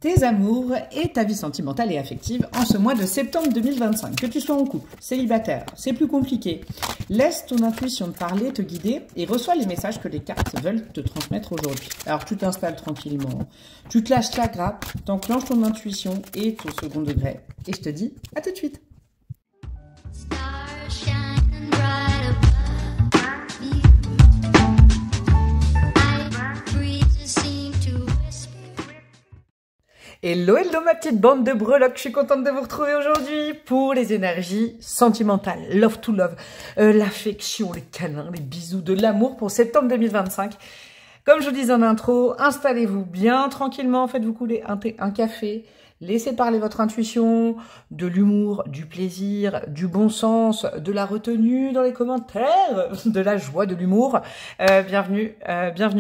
tes amours et ta vie sentimentale et affective en ce mois de septembre 2025. Que tu sois en couple, célibataire, c'est plus compliqué. Laisse ton intuition te parler, te guider et reçois les messages que les cartes veulent te transmettre aujourd'hui. Alors tu t'installes tranquillement, tu te lâches la grappe, t'enclenches ton intuition et ton second degré. Et je te dis à tout de suite. Hello, hello ma petite bande de breloques, je suis contente de vous retrouver aujourd'hui pour les énergies sentimentales, love to love, l'affection, les câlins, les bisous, de l'amour pour septembre 2025. Comme je vous disais en intro, installez-vous bien tranquillement, faites-vous couler un thé, un café, laissez parler votre intuition, de l'humour, du plaisir, du bon sens, de la retenue dans les commentaires, de la joie, de l'humour. Bienvenue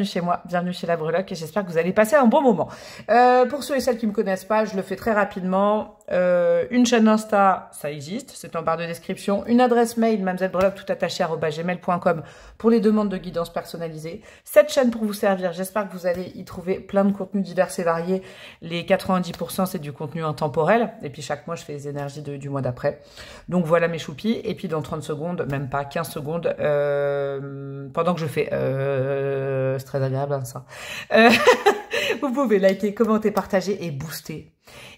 chez moi, bienvenue chez la breloque et j'espère que vous allez passer un bon moment. Pour ceux et celles qui me connaissent pas, je le fais très rapidement. Une chaîne Insta, ça existe, c'est en barre de description. Une adresse mail, mademoiselleBreloque, tout attaché, @gmail.com pour les demandes de guidance personnalisée. Cette chaîne pour vous servir, j'espère que vous allez y trouver plein de contenus divers et variés. Les 90%, c'est du contenu intemporel. Et puis chaque mois, je fais les énergies du mois d'après. Donc voilà mes choupis. Et puis dans 30 secondes, même pas 15 secondes, pendant que je fais... c'est très agréable hein, ça. Vous pouvez liker, commenter, partager et booster.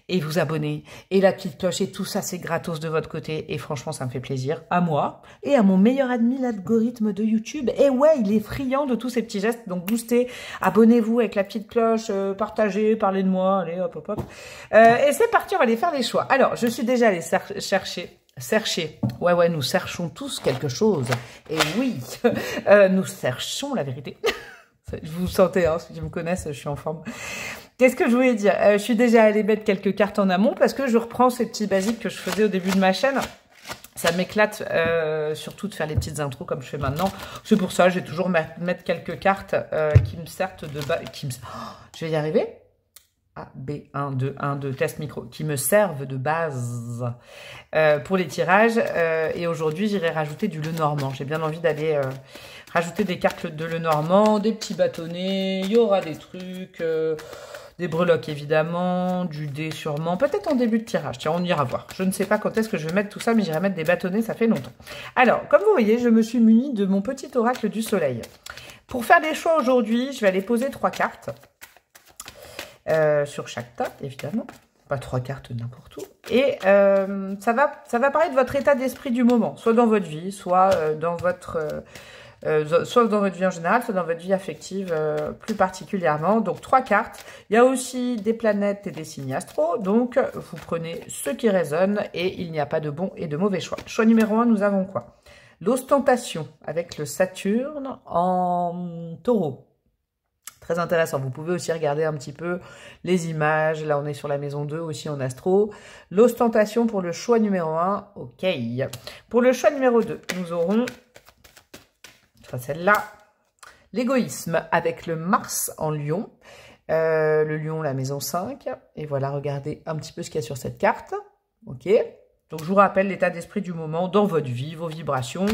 Et vous abonner. Et la petite cloche et tout ça, c'est gratos de votre côté. Et franchement, ça me fait plaisir. À moi et à mon meilleur ami, l'algorithme de YouTube. Et ouais, il est friand de tous ces petits gestes. Donc boostez, abonnez-vous avec la petite cloche, partagez, parlez de moi. Allez, hop, hop, hop. Et c'est parti, on va aller faire les choix. Alors, je suis déjà allée chercher. Ouais, nous cherchons tous quelque chose. Et oui, nous cherchons la vérité. Vous sentez, hein, ceux qui me connaissent, je suis en forme. Qu'est-ce que je voulais dire? Je suis déjà allée mettre quelques cartes en amont parce que je reprends ces petits basiques que je faisais au début de ma chaîne. Ça m'éclate surtout de faire les petites intros comme je fais maintenant. C'est pour ça, je vais toujours mettre quelques cartes qui me servent de base. Je vais y arriver. A, B, 1, 2, 1, 2, test micro, qui me servent de base pour les tirages. Et aujourd'hui, j'irai rajouter du Lenormand. J'ai bien envie d'aller rajouter des cartes de Lenormand, des petits bâtonnets, il y aura des trucs, des breloques évidemment, du dé sûrement, peut-être en début de tirage. Tiens, on ira voir. Je ne sais pas quand est-ce que je vais mettre tout ça, mais j'irai mettre des bâtonnets, ça fait longtemps. Alors, comme vous voyez, je me suis munie de mon petit oracle du soleil. Pour faire des choix aujourd'hui, je vais aller poser 3 cartes. Sur chaque table, évidemment. Pas 3 cartes n'importe où. Et ça va parler de votre état d'esprit du moment, soit dans votre vie, soit dans votre vie en général, soit dans votre vie affective plus particulièrement. Donc 3 cartes. Il y a aussi des planètes et des signes astro. Donc vous prenez ce qui résonne et il n'y a pas de bon et de mauvais choix. Choix numéro 1, nous avons quoi? L'ostentation avec le Saturne en taureau. Très intéressant. Vous pouvez aussi regarder un petit peu les images. Là, on est sur la maison 2 aussi en astro. L'ostentation pour le choix numéro 1. OK. Pour le choix numéro 2, nous aurons celle-là. L'égoïsme avec le Mars en Lion. Le Lion, la maison 5. Et voilà, regardez un petit peu ce qu'il y a sur cette carte. OK. Donc, je vous rappelle l'état d'esprit du moment dans votre vie, vos vibrations.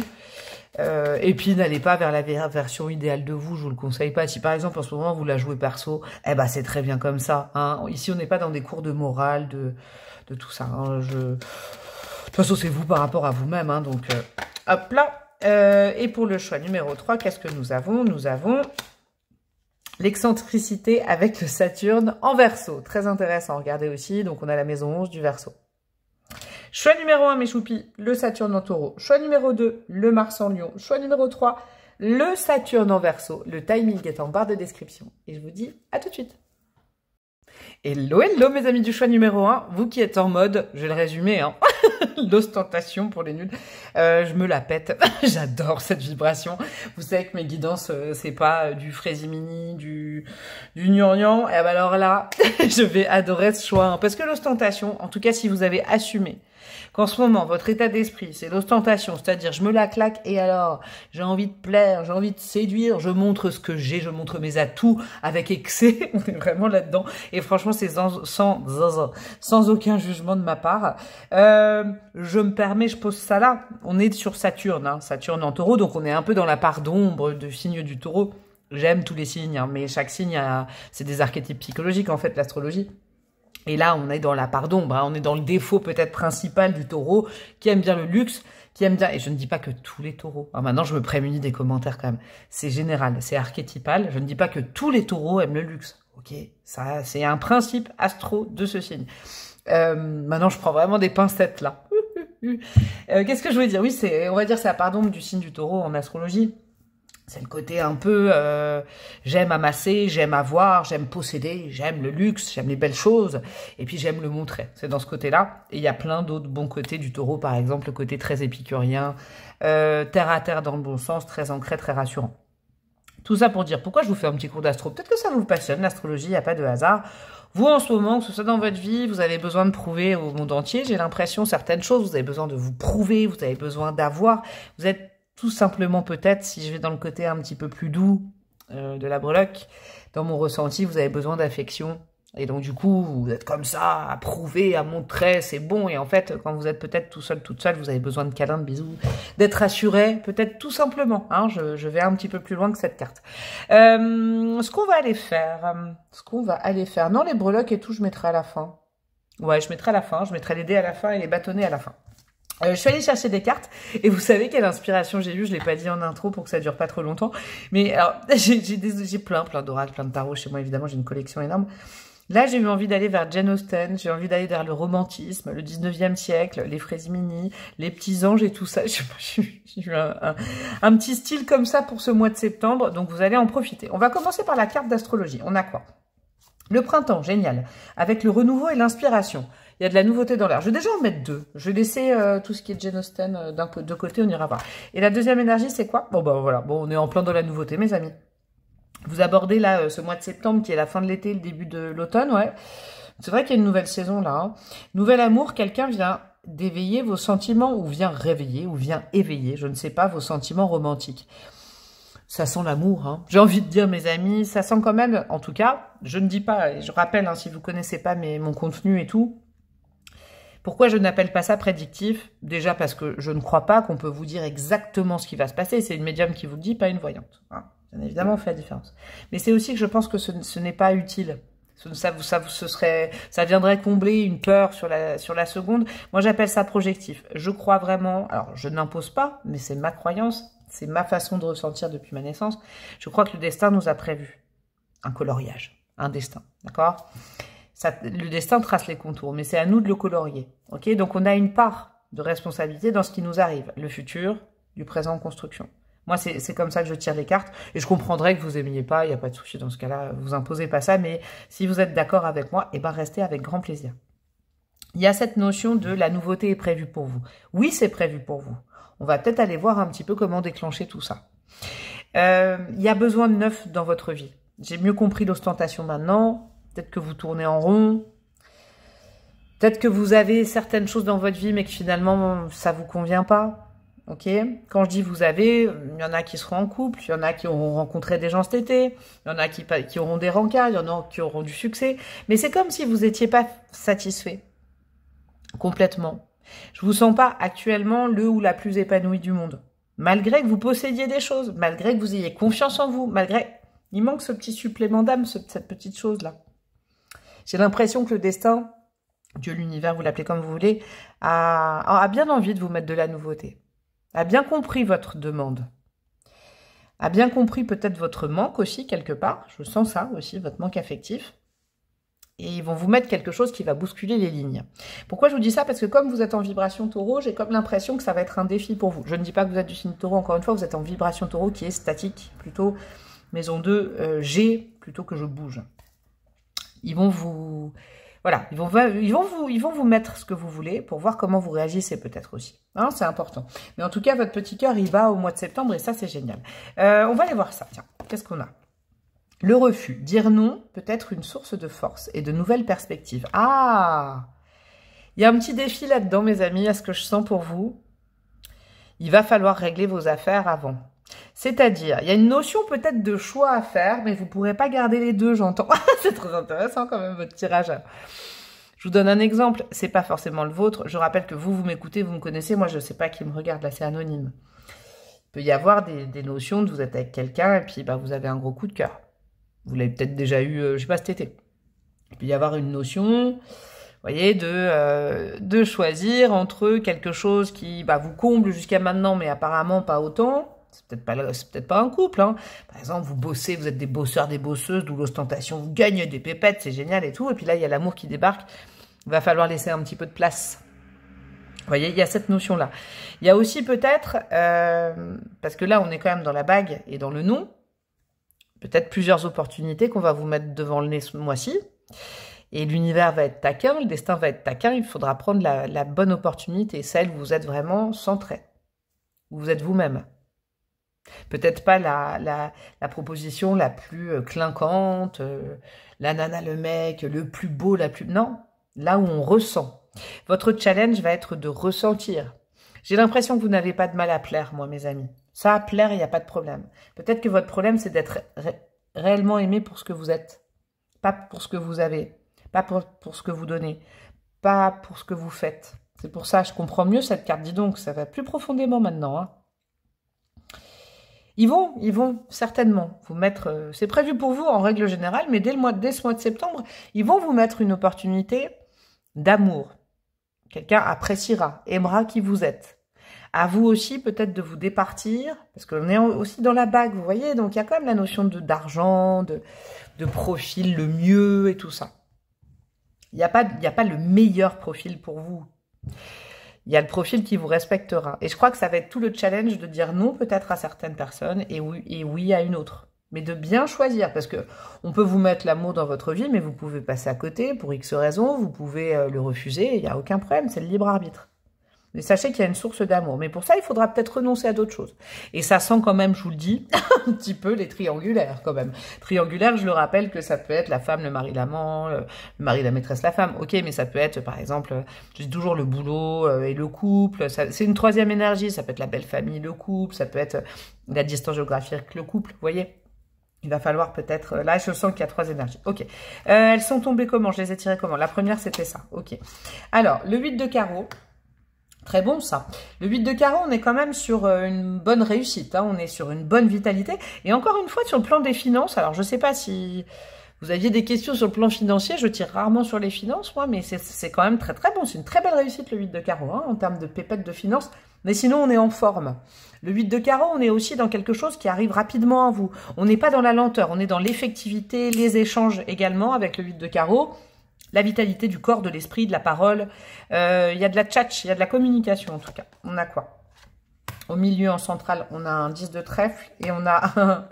Et puis, n'allez pas vers la version idéale de vous, je vous le conseille pas. Si par exemple, en ce moment, vous la jouez perso, eh ben, c'est très bien comme ça. Hein. Ici, on n'est pas dans des cours de morale, de tout ça. Hein. De toute façon, c'est vous par rapport à vous-même. Hein. Donc, hop là. Et pour le choix numéro 3, qu'est-ce que nous avons? Nous avons l'excentricité avec le Saturne en Verseau. Très intéressant. Regardez aussi. Donc, on a la maison 11 du Verseau. Choix numéro 1, mes choupis, le Saturne en Taureau. Choix numéro 2, le Mars en Lion. Choix numéro 3, le Saturne en Verseau. Le timing est en barre de description. Et je vous dis à tout de suite. Hello, hello mes amis du choix numéro 1. Vous qui êtes en mode, je vais le résumer, hein. L'ostentation pour les nuls. Je me la pète. J'adore cette vibration. Vous savez que mes guidances, c'est pas du frésimini, du gnangnan. Et ben alors là, je vais adorer ce choix. Hein, parce que l'ostentation, en tout cas si vous avez assumé qu'en ce moment, votre état d'esprit, c'est l'ostentation, c'est-à-dire je me la claque et alors, j'ai envie de plaire, j'ai envie de séduire, je montre ce que j'ai, je montre mes atouts avec excès, on est vraiment là-dedans. Et franchement, c'est sans aucun jugement de ma part. Je me permets, je pose ça là. On est sur Saturne, hein, Saturne en Taureau, donc on est un peu dans la part d'ombre de signe du Taureau. J'aime tous les signes, hein, mais chaque signe, c'est des archétypes psychologiques en fait, l'astrologie. Et là, on est dans la part d'ombre, hein, on est dans le défaut peut-être principal du taureau, qui aime bien le luxe, qui aime bien, et je ne dis pas que tous les taureaux, hein, maintenant je me prémunis des commentaires quand même, c'est général, c'est archétypal, je ne dis pas que tous les taureaux aiment le luxe, ok, ça c'est un principe astro de ce signe. Maintenant je prends vraiment des pincettes là. Qu'est-ce que je voulais dire? Oui, on va dire c'est la part d'ombre du signe du taureau en astrologie. C'est le côté un peu, j'aime amasser, j'aime avoir, j'aime posséder, j'aime le luxe, j'aime les belles choses, et puis j'aime le montrer. C'est dans ce côté-là. Et il y a plein d'autres bons côtés du taureau, par exemple, le côté très épicurien, terre à terre dans le bon sens, très ancré, très rassurant. Tout ça pour dire, pourquoi je vous fais un petit cours d'astro? Peut-être que ça vous passionne, l'astrologie, il n'y a pas de hasard. Vous, en ce moment, que ce soit dans votre vie, vous avez besoin de prouver au monde entier, j'ai l'impression, certaines choses, vous avez besoin de vous prouver, vous avez besoin d'avoir, vous êtes tout simplement peut-être, si je vais dans le côté un petit peu plus doux de la breloque, dans mon ressenti, vous avez besoin d'affection. Et donc du coup, vous êtes comme ça, à prouver, à montrer, c'est bon. Et en fait, quand vous êtes peut-être tout seul, toute seule, vous avez besoin de câlins, de bisous, d'être rassuré, peut-être tout simplement. Hein, je vais un petit peu plus loin que cette carte. Ce qu'on va aller faire, non, les breloques et tout, je mettrai à la fin. Ouais, je mettrai à la fin, je mettrai les dés à la fin et les bâtonnets à la fin. Je suis allée chercher des cartes et vous savez quelle inspiration j'ai eue, je l'ai pas dit en intro pour que ça dure pas trop longtemps, mais alors j'ai plein d'oracles, plein de tarots chez moi, évidemment j'ai une collection énorme. Là j'ai eu envie d'aller vers Jane Austen, j'ai envie d'aller vers le romantisme, le 19e siècle, les Fraisiminis, les petits anges et tout ça. J'ai eu un petit style comme ça pour ce mois de septembre, donc vous allez en profiter. On va commencer par la carte d'astrologie. On a quoi? Le printemps, génial, avec le renouveau et l'inspiration. Il y a de la nouveauté dans l'air. Je vais déjà en mettre deux. Je vais laisser tout ce qui est Jane Austen de côté, on ira voir. Et la deuxième énergie, c'est quoi? Bon, bah voilà, bon, on est en plein dans la nouveauté, mes amis. Vous abordez là ce mois de septembre, qui est la fin de l'été, le début de l'automne, ouais. C'est vrai qu'il y a une nouvelle saison là. Hein. Nouvel amour, quelqu'un vient d'éveiller vos sentiments, ou vient réveiller, ou vient éveiller, je ne sais pas, vos sentiments romantiques. Ça sent l'amour, hein. J'ai envie de dire, mes amis, ça sent quand même, en tout cas, je ne dis pas, et je rappelle, hein, si vous connaissez pas mon contenu et tout, pourquoi je n'appelle pas ça prédictif? Déjà parce que je ne crois pas qu'on peut vous dire exactement ce qui va se passer. C'est une médium qui vous le dit, pas une voyante. Hein. Bien évidemment, on fait la différence. Mais c'est aussi que je pense que ce n'est pas utile. Ça viendrait combler une peur sur la seconde. Moi, j'appelle ça projectif. Je crois vraiment, alors je n'impose pas, mais c'est ma croyance, c'est ma façon de ressentir depuis ma naissance. Je crois que le destin nous a prévu un coloriage, un destin, d'accord? Le destin trace les contours, mais c'est à nous de le colorier. Ok, donc on a une part de responsabilité dans ce qui nous arrive, le futur, du présent en construction. Moi, c'est comme ça que je tire les cartes, et je comprendrais que vous aimiez pas, il n'y a pas de souci dans ce cas-là, vous imposez pas ça, mais si vous êtes d'accord avec moi, eh ben restez avec grand plaisir. Il y a cette notion de la nouveauté est prévue pour vous. Oui, c'est prévu pour vous. On va peut-être aller voir un petit peu comment déclencher tout ça. Il y a besoin de neuf dans votre vie. J'ai mieux compris l'ostentation maintenant. Peut-être que vous tournez en rond. Peut-être que vous avez certaines choses dans votre vie, mais que finalement, ça vous convient pas. Ok? Quand je dis vous avez, il y en a qui seront en couple, il y en a qui auront rencontré des gens cet été, il y en a qui auront des rencarts, il y en a qui auront du succès. Mais c'est comme si vous n'étiez pas satisfait. Complètement. Je vous sens pas actuellement le ou la plus épanouie du monde. Malgré que vous possédiez des choses, malgré que vous ayez confiance en vous, malgré... Il manque ce petit supplément d'âme, cette petite chose-là. J'ai l'impression que le destin, Dieu, l'univers, vous l'appelez comme vous voulez, a bien envie de vous mettre de la nouveauté. A bien compris votre demande. A bien compris peut-être votre manque aussi, quelque part. Je sens ça aussi, votre manque affectif. Et ils vont vous mettre quelque chose qui va bousculer les lignes. Pourquoi je vous dis ça? Parce que comme vous êtes en vibration taureau, j'ai comme l'impression que ça va être un défi pour vous. Je ne dis pas que vous êtes du signe taureau, encore une fois, vous êtes en vibration taureau qui est statique, plutôt maison 2, G, plutôt que je bouge. Ils vont vous... Voilà, ils vont vous mettre ce que vous voulez pour voir comment vous réagissez peut-être aussi. Hein, c'est important. Mais en tout cas, votre petit cœur, il va au mois de septembre et ça, c'est génial. On va aller voir ça. Tiens, qu'est-ce qu'on a? Le refus. Dire non peut être une source de force et de nouvelles perspectives. Ah! Il y a un petit défi là-dedans, mes amis, à ce que je sens pour vous. Il va falloir régler vos affaires avant. C'est-à-dire, il y a une notion peut-être de choix à faire, mais vous ne pourrez pas garder les deux, j'entends. C'est très intéressant quand même, votre tirage. Je vous donne un exemple, c'est pas forcément le vôtre. Je rappelle que vous m'écoutez, vous me connaissez. Moi, je ne sais pas qui me regarde, là, c'est anonyme. Il peut y avoir des notions de vous êtes avec quelqu'un et puis bah, vous avez un gros coup de cœur. Vous l'avez peut-être déjà eu, je sais pas, cet été. Il peut y avoir une notion, vous voyez, de choisir entre quelque chose qui vous comble jusqu'à maintenant, mais apparemment pas autant. C'est peut-être pas un couple, hein. Par exemple, vous bossez, vous êtes des bosseurs, des bosseuses, d'où l'ostentation, vous gagnez des pépettes, c'est génial et tout. Et puis là, il y a l'amour qui débarque. Il va falloir laisser un petit peu de place. Vous voyez, il y a cette notion-là. Il y a aussi peut-être, parce que là, on est quand même dans la bague et dans le non, peut-être plusieurs opportunités qu'on va vous mettre devant le nez ce mois-ci. Et l'univers va être taquin, le destin va être taquin, il faudra prendre la bonne opportunité, celle où vous êtes vraiment centré, où vous êtes vous-même. Peut-être pas la proposition la plus clinquante, la nana, le mec, le plus beau, la plus... Non, là où on ressent. Votre challenge va être de ressentir. J'ai l'impression que vous n'avez pas de mal à plaire, moi, mes amis. Ça, à plaire, il n'y a pas de problème. Peut-être que votre problème, c'est d'être réellement aimé pour ce que vous êtes. Pas pour ce que vous avez. Pas pour ce que vous donnez. Pas pour ce que vous faites. C'est pour ça, je comprends mieux cette carte. Dis donc, ça va plus profondément maintenant, hein. Ils vont certainement vous mettre, c'est prévu pour vous en règle générale, mais dès ce mois de septembre, ils vont vous mettre une opportunité d'amour. Quelqu'un appréciera, aimera qui vous êtes. À vous aussi peut-être de vous départir, parce qu'on est aussi dans la bague, vous voyez, donc il y a quand même la notion d'argent, de profil, le mieux et tout ça. Il n'y a pas le meilleur profil pour vous. Il y a le profil qui vous respectera. Et je crois que ça va être tout le challenge de dire non peut-être à certaines personnes et oui à une autre. Mais de bien choisir, parce que on peut vous mettre l'amour dans votre vie, mais vous pouvez passer à côté pour X raisons, vous pouvez le refuser, il n'y a aucun problème, c'est le libre arbitre. Mais sachez qu'il y a une source d'amour. Mais pour ça, il faudra peut-être renoncer à d'autres choses. Et ça sent quand même, je vous le dis, un petit peu les triangulaires quand même. Triangulaire, je le rappelle que ça peut être la femme, le mari, l'amant, le mari, la maîtresse, la femme. Ok, mais ça peut être, par exemple, je dis toujours le boulot et le couple. C'est une troisième énergie. Ça peut être la belle famille, le couple. Ça peut être la distance géographique, le couple. Vous voyez ? Il va falloir peut-être... Là, je sens qu'il y a 3 énergies. Ok. Elles sont tombées comment? Je les ai tirées comment? La première, c'était ça. Ok. Alors, le 8 de carreau. Très bon, ça. Le 8 de carreau, on est quand même sur une bonne réussite. Hein. On est sur une bonne vitalité. Et encore une fois, sur le plan des finances, alors je ne sais pas si vous aviez des questions sur le plan financier. Je tire rarement sur les finances, moi, mais c'est quand même très très bon. C'est une très belle réussite, le 8 de carreau, hein, en termes de pépettes de finances. Mais sinon, on est en forme. Le 8 de carreau, on est aussi dans quelque chose qui arrive rapidement à vous. On n'est pas dans la lenteur, on est dans l'effectivité, les échanges également avec le 8 de carreau. La vitalité du corps, de l'esprit, de la parole. Il y a de la tchatch, il y a de la communication en tout cas. On a quoi? Au milieu, en centrale, on a un 10 de trèfle et on a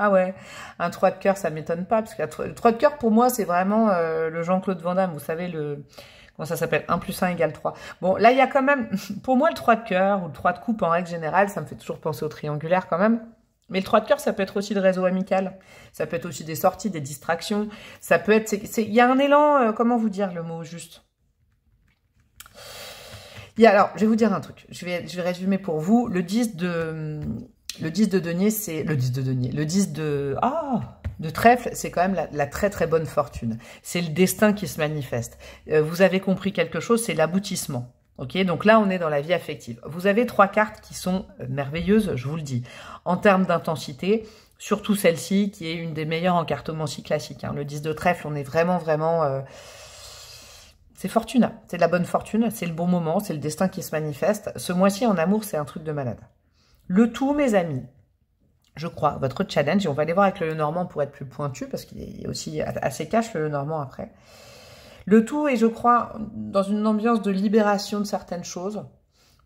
un 3 de cœur, ça m'étonne pas. Parce que le 3 de cœur, pour moi, c'est vraiment le Jean-Claude Van Damme. Vous savez, comment ça s'appelle? 1 + 1 = 3. Bon, là, il y a quand même, pour moi, le 3 de cœur ou le 3 de coupe en règle générale, ça me fait toujours penser au triangulaire quand même. Mais le 3 de cœur, ça peut être aussi le réseau amical. Ça peut être aussi des sorties, des distractions. Ça peut être... Il y a un élan... comment vous dire le mot juste? Alors, je vais vous dire un truc. Je vais résumer pour vous. Le 10 de denier, c'est... Le 10 de denier. Le 10 de... de trèfle, c'est quand même la très très bonne fortune. C'est le destin qui se manifeste. Vous avez compris quelque chose, c'est l'aboutissement. Ok, donc là, on est dans la vie affective. Vous avez 3 cartes qui sont merveilleuses, je vous le dis. En termes d'intensité, surtout celle-ci, qui est une des meilleures en cartomancie classique. Hein. Le 10 de trèfle, on est vraiment... c'est fortuna, c'est de la bonne fortune, c'est le bon moment, c'est le destin qui se manifeste. Ce mois-ci, en amour, c'est un truc de malade. Le tout, mes amis, je crois, votre challenge, et on va aller voir avec le Normand pour être plus pointu, parce qu'il est aussi assez cash, le Normand, après. Le tout est, je crois, dans une ambiance de libération de certaines choses,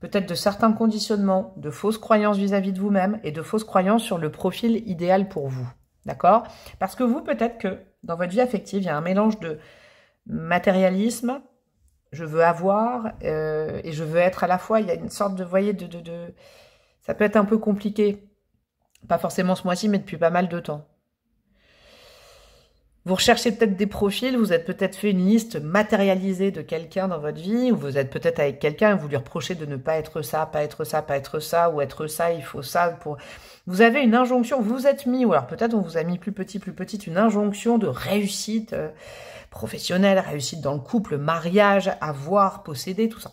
peut-être de certains conditionnements, de fausses croyances vis-à-vis de vous-même et de fausses croyances sur le profil idéal pour vous. D'accord? Parce que vous, peut-être que dans votre vie affective, il y a un mélange de matérialisme, je veux avoir, et je veux être à la fois, il y a une sorte de, vous voyez, ça peut être un peu compliqué. Pas forcément ce mois-ci, mais depuis pas mal de temps. Vous recherchez peut-être des profils, vous êtes peut-être fait une liste matérialisée de quelqu'un dans votre vie, ou vous êtes peut-être avec quelqu'un et vous lui reprochez de ne pas être ça, pas être ça, pas être ça, ou être ça, il faut ça. Pour. Vous avez une injonction, vous vous êtes mis, ou alors peut-être on vous a mis plus petite, une injonction de réussite professionnelle, réussite dans le couple, mariage, avoir, posséder, tout ça.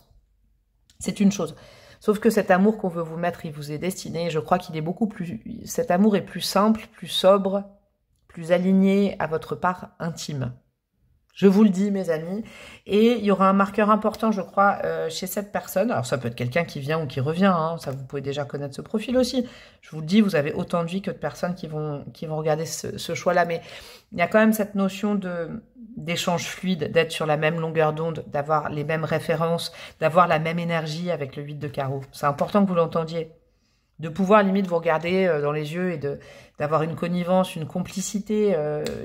C'est une chose. Sauf que cet amour qu'on veut vous mettre, il vous est destiné, je crois qu'il est beaucoup plus... Cet amour est plus simple, plus sobre, plus aligné à votre part intime. Je vous le dis, mes amis. Et il y aura un marqueur important, je crois, chez cette personne. Alors, ça peut être quelqu'un qui vient ou qui revient. Hein. Ça, vous pouvez déjà connaître ce profil aussi. Je vous le dis, vous avez autant de vie que de personnes qui vont regarder ce choix-là. Mais il y a quand même cette notion d'échange fluide, d'être sur la même longueur d'onde, d'avoir les mêmes références, d'avoir la même énergie avec le 8 de carreau. C'est important que vous l'entendiez. De pouvoir limite vous regarder dans les yeux et d'avoir une connivence, une complicité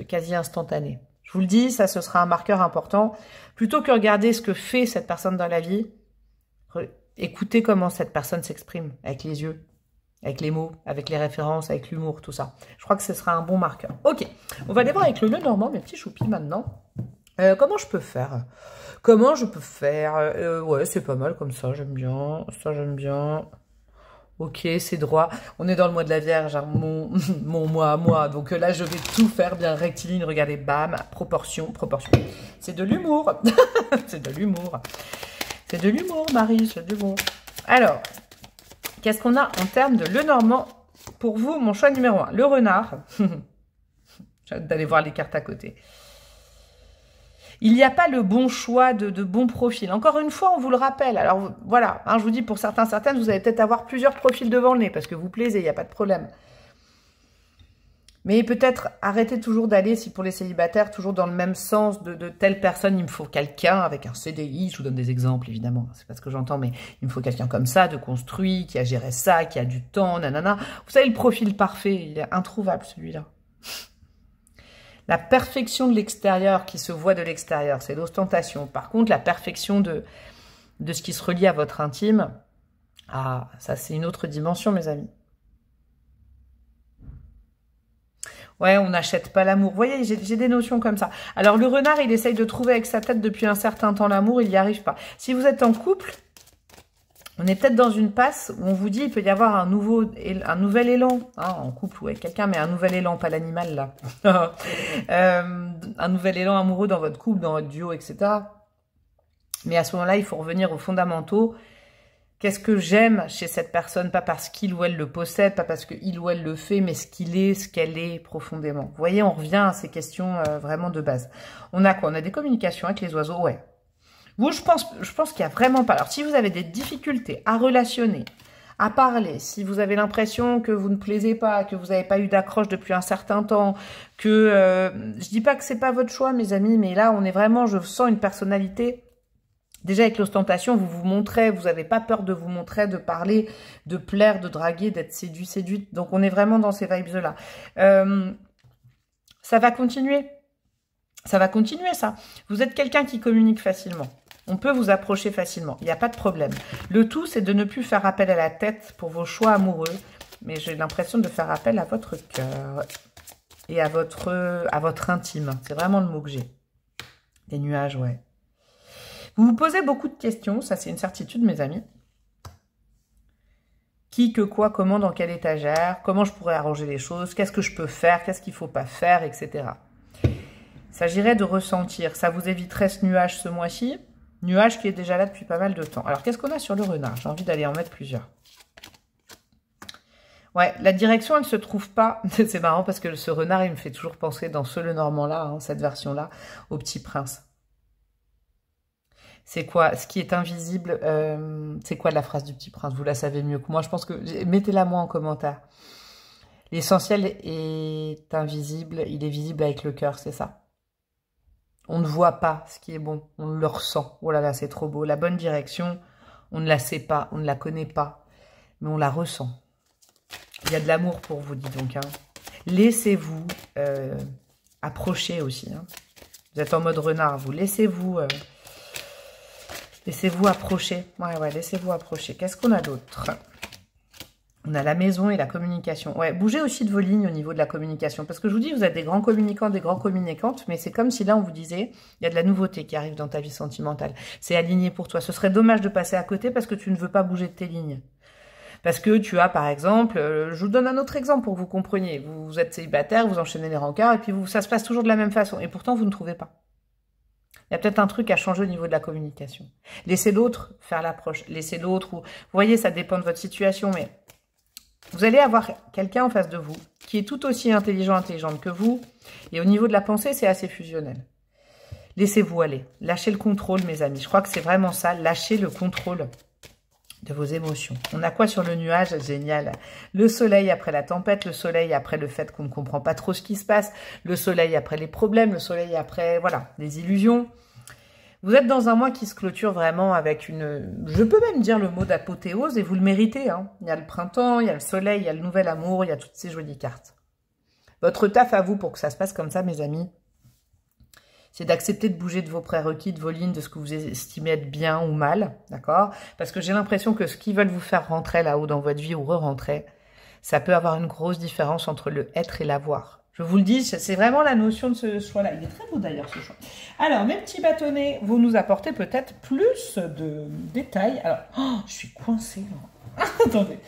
quasi instantanée. Je vous le dis, ça, ce sera un marqueur important. Plutôt que regarder ce que fait cette personne dans la vie, écoutez comment cette personne s'exprime, avec les yeux, avec les mots, avec les références, avec l'humour, tout ça. Je crois que ce sera un bon marqueur. Ok, on va aller voir avec le nœud normand, mes petits choupis, maintenant. Comment je peux faire? Comment je peux faire? Ouais, c'est pas mal comme ça, j'aime bien. Ça, j'aime bien. Ok, c'est droit. On est dans le mois de la Vierge, hein, mon mois à moi. Donc là, je vais tout faire bien rectiligne. Regardez, bam, proportion, proportion. C'est de l'humour. C'est de l'humour. C'est de l'humour, Marie, c'est de l'humour. Alors, qu'est-ce qu'on a en termes de le normand? Pour vous, mon choix numéro 1, le renard. J'ai hâte d'aller voir les cartes à côté. Il n'y a pas le bon choix de bon profil. Encore une fois, on vous le rappelle. Alors voilà, hein, je vous dis pour certains, certaines, vous allez peut-être avoir plusieurs profils devant le nez parce que vous plaisez, il n'y a pas de problème. Mais peut-être arrêtez toujours d'aller, si pour les célibataires, toujours dans le même sens de telle personne, il me faut quelqu'un avec un CDI. Je vous donne des exemples, évidemment, c'est pas ce que j'entends, mais il me faut quelqu'un comme ça, de construit, qui a géré ça, qui a du temps, nanana. Vous savez, le profil parfait, il est introuvable celui-là. La perfection de l'extérieur qui se voit de l'extérieur, c'est l'ostentation. Par contre, la perfection de ce qui se relie à votre intime, ah, ça c'est une autre dimension, mes amis. Ouais, on n'achète pas l'amour. Vous voyez, j'ai des notions comme ça. Alors, le renard, il essaye de trouver avec sa tête depuis un certain temps l'amour, il n'y arrive pas. Si vous êtes en couple, on est peut-être dans une passe où on vous dit il peut y avoir un nouvel élan, hein, en couple ou avec quelqu'un, mais un nouvel élan, pas l'animal là. Un nouvel élan amoureux dans votre couple, dans votre duo, etc. Mais à ce moment-là, il faut revenir aux fondamentaux. Qu'est-ce que j'aime chez cette personne? Pas parce qu'il ou elle le possède, pas parce qu'il ou elle le fait, mais ce qu'il est, ce qu'elle est profondément. Vous voyez, on revient à ces questions vraiment de base. On a quoi? On a des communications avec les oiseaux, ouais. Vous, je pense qu'il n'y a vraiment pas. Alors, si vous avez des difficultés à relationner, à parler, si vous avez l'impression que vous ne plaisez pas, que vous n'avez pas eu d'accroche depuis un certain temps, que... je dis pas que c'est pas votre choix, mes amis, mais là, on est vraiment... Je sens une personnalité... Déjà, avec l'ostentation, vous vous montrez, vous n'avez pas peur de vous montrer, de parler, de plaire, de draguer, d'être séduit, séduite. Donc, on est vraiment dans ces vibes-là. Ça va continuer. Ça va continuer, ça. Vous êtes quelqu'un qui communique facilement. On peut vous approcher facilement. Il n'y a pas de problème. Le tout, c'est de ne plus faire appel à la tête pour vos choix amoureux. Mais j'ai l'impression de faire appel à votre cœur et à votre intime. C'est vraiment le mot que j'ai. Des nuages, ouais. Vous vous posez beaucoup de questions. Ça, c'est une certitude, mes amis. Qui, que, quoi, comment, dans quelle étagère, comment je pourrais arranger les choses, qu'est-ce que je peux faire, qu'est-ce qu'il ne faut pas faire, etc. Il s'agirait de ressentir. Ça vous éviterait ce nuage ce mois-ci. Nuage qui est déjà là depuis pas mal de temps. Alors, qu'est-ce qu'on a sur le renard? J'ai envie d'aller en mettre plusieurs. Ouais, la direction, elle ne se trouve pas. C'est marrant parce que ce renard, il me fait toujours penser dans le normand-là, hein, cette version-là, au Petit Prince. C'est quoi? Ce qui est invisible, c'est quoi la phrase du Petit Prince? Vous la savez mieux que moi. Je pense que... Mettez-la moi en commentaire. L'essentiel est invisible, il est visible avec le cœur, c'est ça. On ne voit pas ce qui est bon, on le ressent. Oh là là, c'est trop beau. La bonne direction, on ne la sait pas, on ne la connaît pas, mais on la ressent. Il y a de l'amour pour vous, dis donc. Hein. Laissez-vous approcher aussi. Hein. Vous êtes en mode renard, vous. Laissez-vous approcher. Ouais, laissez-vous approcher. Qu'est-ce qu'on a d'autre? On a la maison et la communication. Ouais, bougez aussi de vos lignes au niveau de la communication. Parce que je vous dis, vous êtes des grands communicants, des grands communicantes, mais c'est comme si là, on vous disait, il y a de la nouveauté qui arrive dans ta vie sentimentale. C'est aligné pour toi. Ce serait dommage de passer à côté parce que tu ne veux pas bouger de tes lignes. Parce que tu as, par exemple, je vous donne un autre exemple pour que vous compreniez. Vous êtes célibataire, vous enchaînez les rencarts, et puis ça se passe toujours de la même façon. Et pourtant, vous ne trouvez pas. Il y a peut-être un truc à changer au niveau de la communication. Laissez l'autre faire l'approche. Laissez l'autre... Vous voyez, ça dépend de votre situation, mais... Vous allez avoir quelqu'un en face de vous qui est tout aussi intelligente que vous. Et au niveau de la pensée, c'est assez fusionnel. Laissez-vous aller. Lâchez le contrôle, mes amis. Je crois que c'est vraiment ça. Lâchez le contrôle de vos émotions. On a quoi sur le nuage? Génial. Le soleil après la tempête, le soleil après le fait qu'on ne comprend pas trop ce qui se passe, le soleil après les problèmes, le soleil après, voilà, les illusions. Vous êtes dans un mois qui se clôture vraiment avec une... Je peux même dire le mot d'apothéose et vous le méritez. Hein. Il y a le printemps, il y a le soleil, il y a le nouvel amour, il y a toutes ces jolies cartes. Votre taf à vous pour que ça se passe comme ça, mes amis, c'est d'accepter de bouger de vos prérequis, de vos lignes, de ce que vous estimez être bien ou mal, d'accord? Parce que j'ai l'impression que ce qui veulent vous faire rentrer là-haut dans votre vie ou re-rentrer, ça peut avoir une grosse différence entre le être et l'avoir. Je vous le dis, c'est vraiment la notion de ce choix-là. Il est très beau d'ailleurs ce choix. Alors, mes petits bâtonnets vont nous apporter peut-être plus de détails. Alors, oh, je suis coincée là. Attendez.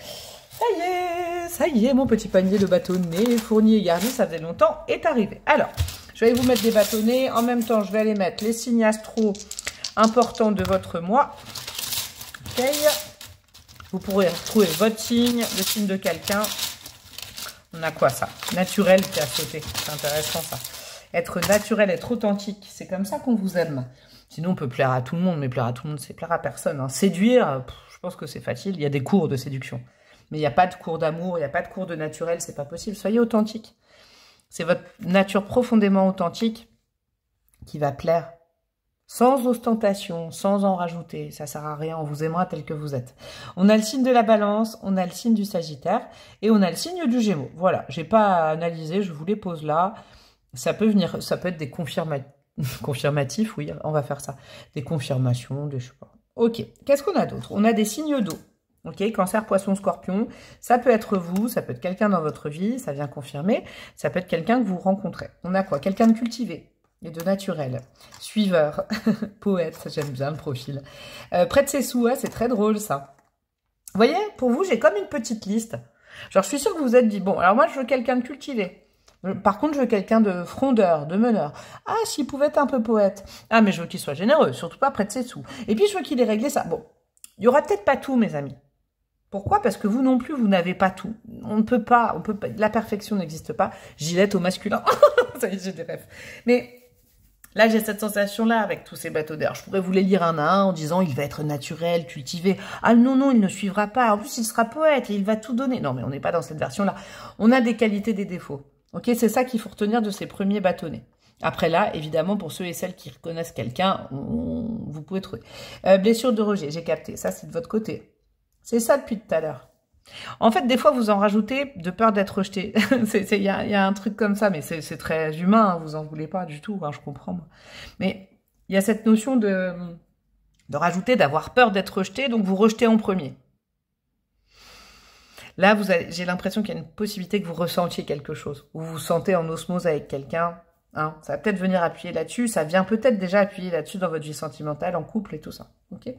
Ça y est, mon petit panier de bâtonnets fourni et garni, ça faisait longtemps, est arrivé. Alors, je vais vous mettre des bâtonnets. En même temps, je vais aller mettre les signes astro importants de votre mois. Ok. Vous pourrez retrouver votre signe, le signe de quelqu'un. On a quoi ça? Naturel qui a sauté. C'est intéressant ça. Être naturel, être authentique. C'est comme ça qu'on vous aime. Sinon, on peut plaire à tout le monde, mais plaire à tout le monde, c'est plaire à personne. Hein. Séduire, je pense que c'est facile. Il y a des cours de séduction. Mais il n'y a pas de cours d'amour, il n'y a pas de cours de naturel, c'est pas possible. Soyez authentique. C'est votre nature profondément authentique qui va plaire. Sans ostentation, sans en rajouter. Ça sert à rien, on vous aimera tel que vous êtes. On a le signe de la Balance, on a le signe du Sagittaire et on a le signe du Gémeaux. Voilà, j'ai pas à analyser, je vous les pose là. Ça peut venir, ça peut être des confirmatifs, oui, on va faire ça. Des confirmations, des je sais pas. Ok, qu'est-ce qu'on a d'autre? On a des signes d'eau. Ok, Cancer, Poisson, Scorpion, ça peut être vous, ça peut être quelqu'un dans votre vie, ça vient confirmer, ça peut être quelqu'un que vous rencontrez. On a quoi? Quelqu'un de cultivé et de naturel, suiveur, poète, j'aime bien le profil. Près de ses sous, hein, c'est très drôle ça. Vous voyez, pour vous, j'ai comme une petite liste. Genre, je suis sûre que vous vous êtes dit, bon, alors moi, je veux quelqu'un de cultivé. Par contre, je veux quelqu'un de frondeur, de meneur. Ah, s'il pouvait être un peu poète. Ah, mais je veux qu'il soit généreux, surtout pas près de ses sous. Et puis, je veux qu'il ait réglé ça. Bon, il y aura peut-être pas tout, mes amis. Pourquoi? Parce que vous non plus, vous n'avez pas tout. On ne peut pas, la perfection n'existe pas. Gillette au masculin. Ça y est, j'ai des rêves. Mais là, j'ai cette sensation-là avec tous ces bateaux d'air. Je pourrais vous les lire un à un en disant, il va être naturel, cultivé. Ah non, non, il ne suivra pas. En plus, il sera poète et il va tout donner. Non, mais on n'est pas dans cette version-là. On a des qualités, des défauts. Ok, c'est ça qu'il faut retenir de ces premiers bâtonnets. Après là, évidemment, pour ceux et celles qui reconnaissent quelqu'un, vous pouvez trouver. Blessure de rejet, j'ai capté. Ça, c'est de votre côté. C'est ça depuis tout à l'heure. En fait, des fois, vous en rajoutez de peur d'être rejeté. Il y a un truc comme ça, mais c'est très humain, hein, vous en voulez pas du tout, hein, je comprends. Moi. Mais il y a cette notion de rajouter, d'avoir peur d'être rejeté, donc vous rejetez en premier. Là, j'ai l'impression qu'il y a une possibilité que vous ressentiez quelque chose, ou vous vous sentez en osmose avec quelqu'un. Hein, ça va peut-être venir appuyer là-dessus, ça vient peut-être déjà appuyer là-dessus dans votre vie sentimentale, en couple et tout ça. Ok.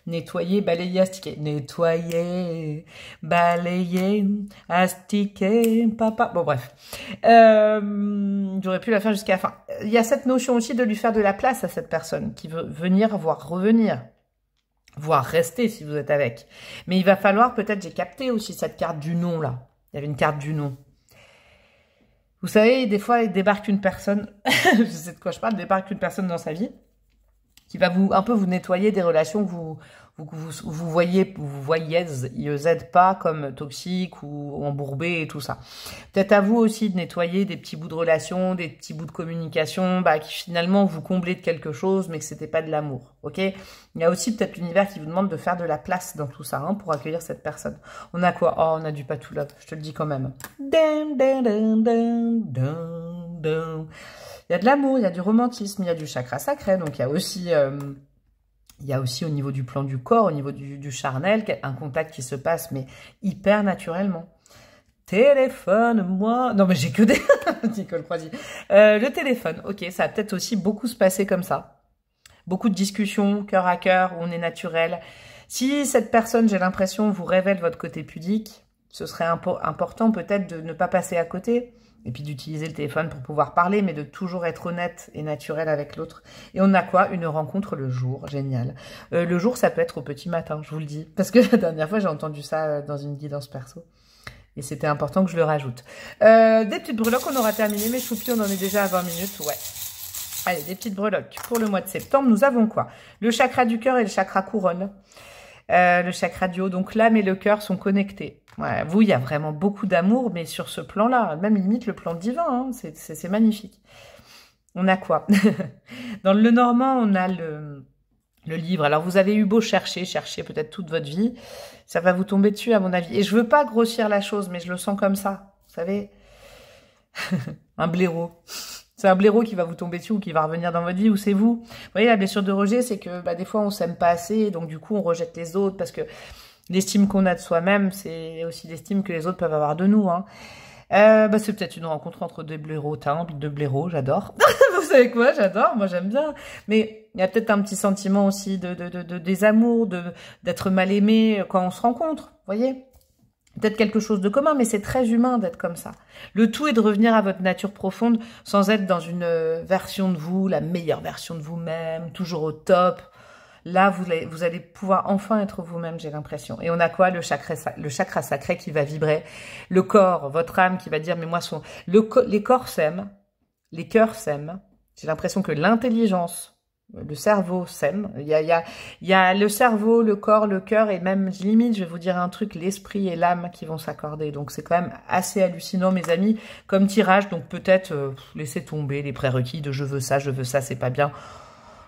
Nettoyer, balayer, astiquer. Nettoyer, balayer, astiquer, papa. Bon, bref. J'aurais pu la faire jusqu'à la fin. Il y a cette notion aussi de lui faire de la place à cette personne qui veut venir, voire revenir, voire rester si vous êtes avec. Mais il va falloir peut-être, j'ai capté aussi cette carte du non là. Il y avait une carte du non. Vous savez, des fois, il débarque une personne, je sais de quoi je parle, débarque une personne dans sa vie qui va un peu vous nettoyer des relations que vous voyez, ils aident pas comme toxiques ou embourbés et tout ça. Peut-être à vous aussi de nettoyer des petits bouts de relations, des petits bouts de communication, qui finalement vous comblez de quelque chose, mais que c'était pas de l'amour. Ok? Il y a aussi peut-être l'univers qui vous demande de faire de la place dans tout ça, hein, pour accueillir cette personne. On a quoi? Oh, on a du patou love, je te le dis quand même. Il y a de l'amour, il y a du romantisme, il y a du chakra sacré, donc il y a aussi au niveau du plan du corps, au niveau du charnel, un contact qui se passe, mais hyper naturellement. Téléphone-moi. Non, mais j'ai que des... Nicole Croisy. Le téléphone, ok, ça va peut-être aussi beaucoup se passer comme ça. Beaucoup de discussions, cœur à cœur, où on est naturel. Si cette personne, j'ai l'impression, vous révèle votre côté pudique, ce serait important peut-être de ne pas passer à côté. Et puis d'utiliser le téléphone pour pouvoir parler, mais de toujours être honnête et naturel avec l'autre. Et on a quoi? Une rencontre le jour, génial. Le jour, ça peut être au petit matin, je vous le dis. Parce que la dernière fois, j'ai entendu ça dans une guidance perso. Et c'était important que je le rajoute. Des petites breloques, on aura terminé. Mes choupis, on en est déjà à 20 minutes, ouais. Allez, des petites breloques. Pour le mois de septembre, nous avons quoi? Le chakra du cœur et le chakra couronne. Le chakra du haut, donc l'âme et le cœur sont connectés. Ouais, vous, il y a vraiment beaucoup d'amour, mais sur ce plan-là, même limite le plan divin, hein, c'est magnifique. On a quoi? Dans le Normand, on a le livre. Alors, vous avez eu beau chercher peut-être toute votre vie, ça va vous tomber dessus, à mon avis. Et je veux pas grossir la chose, mais je le sens comme ça, vous savez. Un blaireau. C'est un blaireau qui va vous tomber dessus ou qui va revenir dans votre vie, ou c'est vous. Vous voyez, la blessure de rejet, c'est que des fois, on s'aime pas assez, et donc du coup, on rejette les autres, parce que l'estime qu'on a de soi-même, c'est aussi l'estime que les autres peuvent avoir de nous. Hein. C'est peut-être une rencontre entre des blaireaux. T'as envie de blaireaux, j'adore. Vous savez quoi, j'adore, moi j'aime bien. Mais il y a peut-être un petit sentiment aussi de désamour, d'être mal aimé quand on se rencontre, vous voyez. Peut-être quelque chose de commun, mais c'est très humain d'être comme ça. Le tout est de revenir à votre nature profonde sans être dans une version de vous, la meilleure version de vous-même, toujours au top. Là, vous allez pouvoir enfin être vous-même, j'ai l'impression. Et on a quoi? Le chakra sacré qui va vibrer. Le corps, votre âme qui va dire, mais moi, les corps s'aiment, les cœurs s'aiment. J'ai l'impression que l'intelligence, le cerveau s'aime. Il y a le cerveau, le corps, le cœur et même, limite, je vais vous dire un truc, l'esprit et l'âme qui vont s'accorder. Donc, c'est quand même assez hallucinant, mes amis, comme tirage. Donc, peut-être laissez tomber les prérequis de je veux ça, c'est pas bien.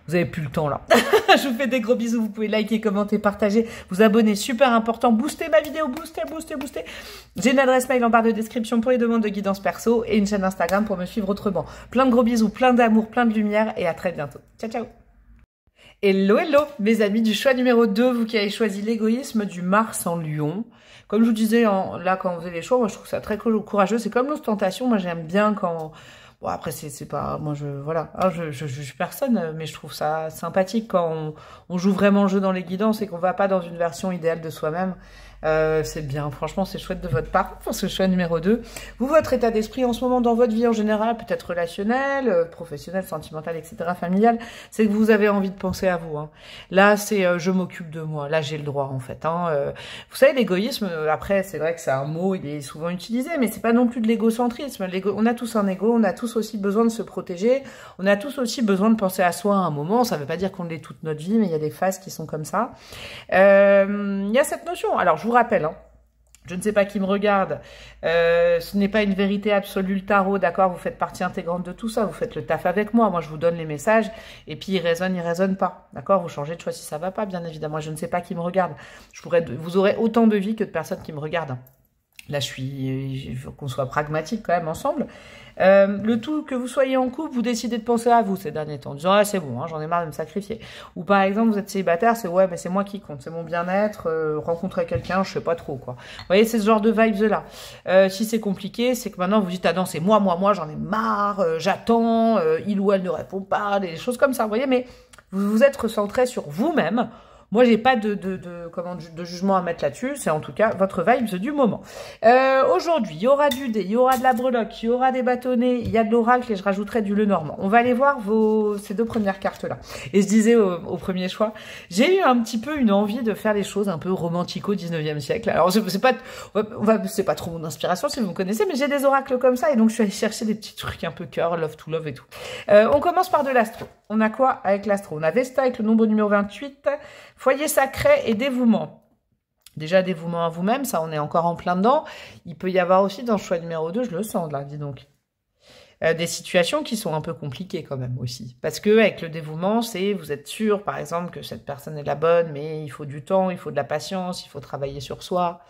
Vous avez plus le temps, là. Je vous fais des gros bisous. Vous pouvez liker, commenter, partager, vous abonner. Super important. Boostez ma vidéo. Boostez. J'ai une adresse mail en barre de description pour les demandes de guidance perso et une chaîne Instagram pour me suivre autrement. Plein de gros bisous, plein d'amour, plein de lumière et à très bientôt. Ciao, ciao. Hello, mes amis du choix numéro 2, vous qui avez choisi l'égoïsme du Mars en Lion. Comme je vous disais, là, quand vous faisait les choix, moi, je trouve ça très courageux. C'est comme l'ostentation. Moi, j'aime bien quand... Bon, après, c'est pas... Moi, voilà. Alors, je juge personne, mais je trouve ça sympathique quand on joue vraiment le jeu dans les guidances et qu'on va pas dans une version idéale de soi-même. C'est bien. Franchement, c'est chouette de votre part pour ce choix numéro 2. Vous, votre état d'esprit en ce moment dans votre vie en général, peut-être relationnel, professionnel, sentimental, etc., familial, c'est que vous avez envie de penser à vous. Hein. Là, c'est je m'occupe de moi. Là, j'ai le droit, en fait. Hein. Vous savez, l'égoïsme, après, c'est vrai que c'est un mot, il est souvent utilisé, mais c'est pas non plus de l'égocentrisme. On a tous un ego, on a tous aussi besoin de se protéger, on a tous aussi besoin de penser à soi à un moment. Ça veut pas dire qu'on l'est toute notre vie, mais il y a des phases qui sont comme ça. Il y a cette notion. Alors, je vous rappelle, hein, je ne sais pas qui me regarde, ce n'est pas une vérité absolue le tarot, d'accord, vous faites partie intégrante de tout ça, vous faites le taf avec moi, moi je vous donne les messages, et puis il résonne pas, d'accord, vous changez de choix si ça va pas, bien évidemment, je ne sais pas qui me regarde, vous aurez autant de vie que de personnes qui me regardent. Là, il faut qu'on soit pragmatique quand même ensemble. Le tout, que vous soyez en couple, vous décidez de penser à vous ces derniers temps, en disant, ah, c'est bon, hein, j'en ai marre de me sacrifier. Ou par exemple, vous êtes célibataire, c'est, ouais, mais c'est moi qui compte, c'est mon bien-être, rencontrer quelqu'un, je sais pas trop, quoi. Vous voyez, c'est ce genre de vibes-là. Si c'est compliqué, c'est que maintenant, vous dites, ah non, c'est moi, j'en ai marre, j'attends, il ou elle ne répond pas, des choses comme ça, vous voyez, mais vous vous êtes recentré sur vous-même. Moi, j'ai pas de jugement à mettre là-dessus. C'est en tout cas votre vibe du moment. Aujourd'hui, il y aura du dé, il y aura de la breloque, il y aura des bâtonnets, il y a de l'oracle et je rajouterai du Lenormand. On va aller voir ces deux premières cartes-là. Et je disais au premier choix, j'ai eu un petit peu une envie de faire les choses un peu romantico 19e siècle. Alors, c'est pas trop mon inspiration si vous me connaissez, mais j'ai des oracles comme ça et donc je suis allée chercher des petits trucs un peu cœur, love to love et tout. On commence par de l'astro. On a quoi avec l'astro? On a Vesta avec le nombre numéro 28, foyer sacré et dévouement. Déjà, dévouement à vous-même, ça, on est encore en plein dedans. Il peut y avoir aussi dans le choix numéro 2, je le sens là, dis donc, des situations qui sont un peu compliquées quand même aussi. Parce que avec le dévouement, c'est, vous êtes sûr, par exemple, que cette personne est la bonne, mais il faut du temps, il faut de la patience, il faut travailler sur soi.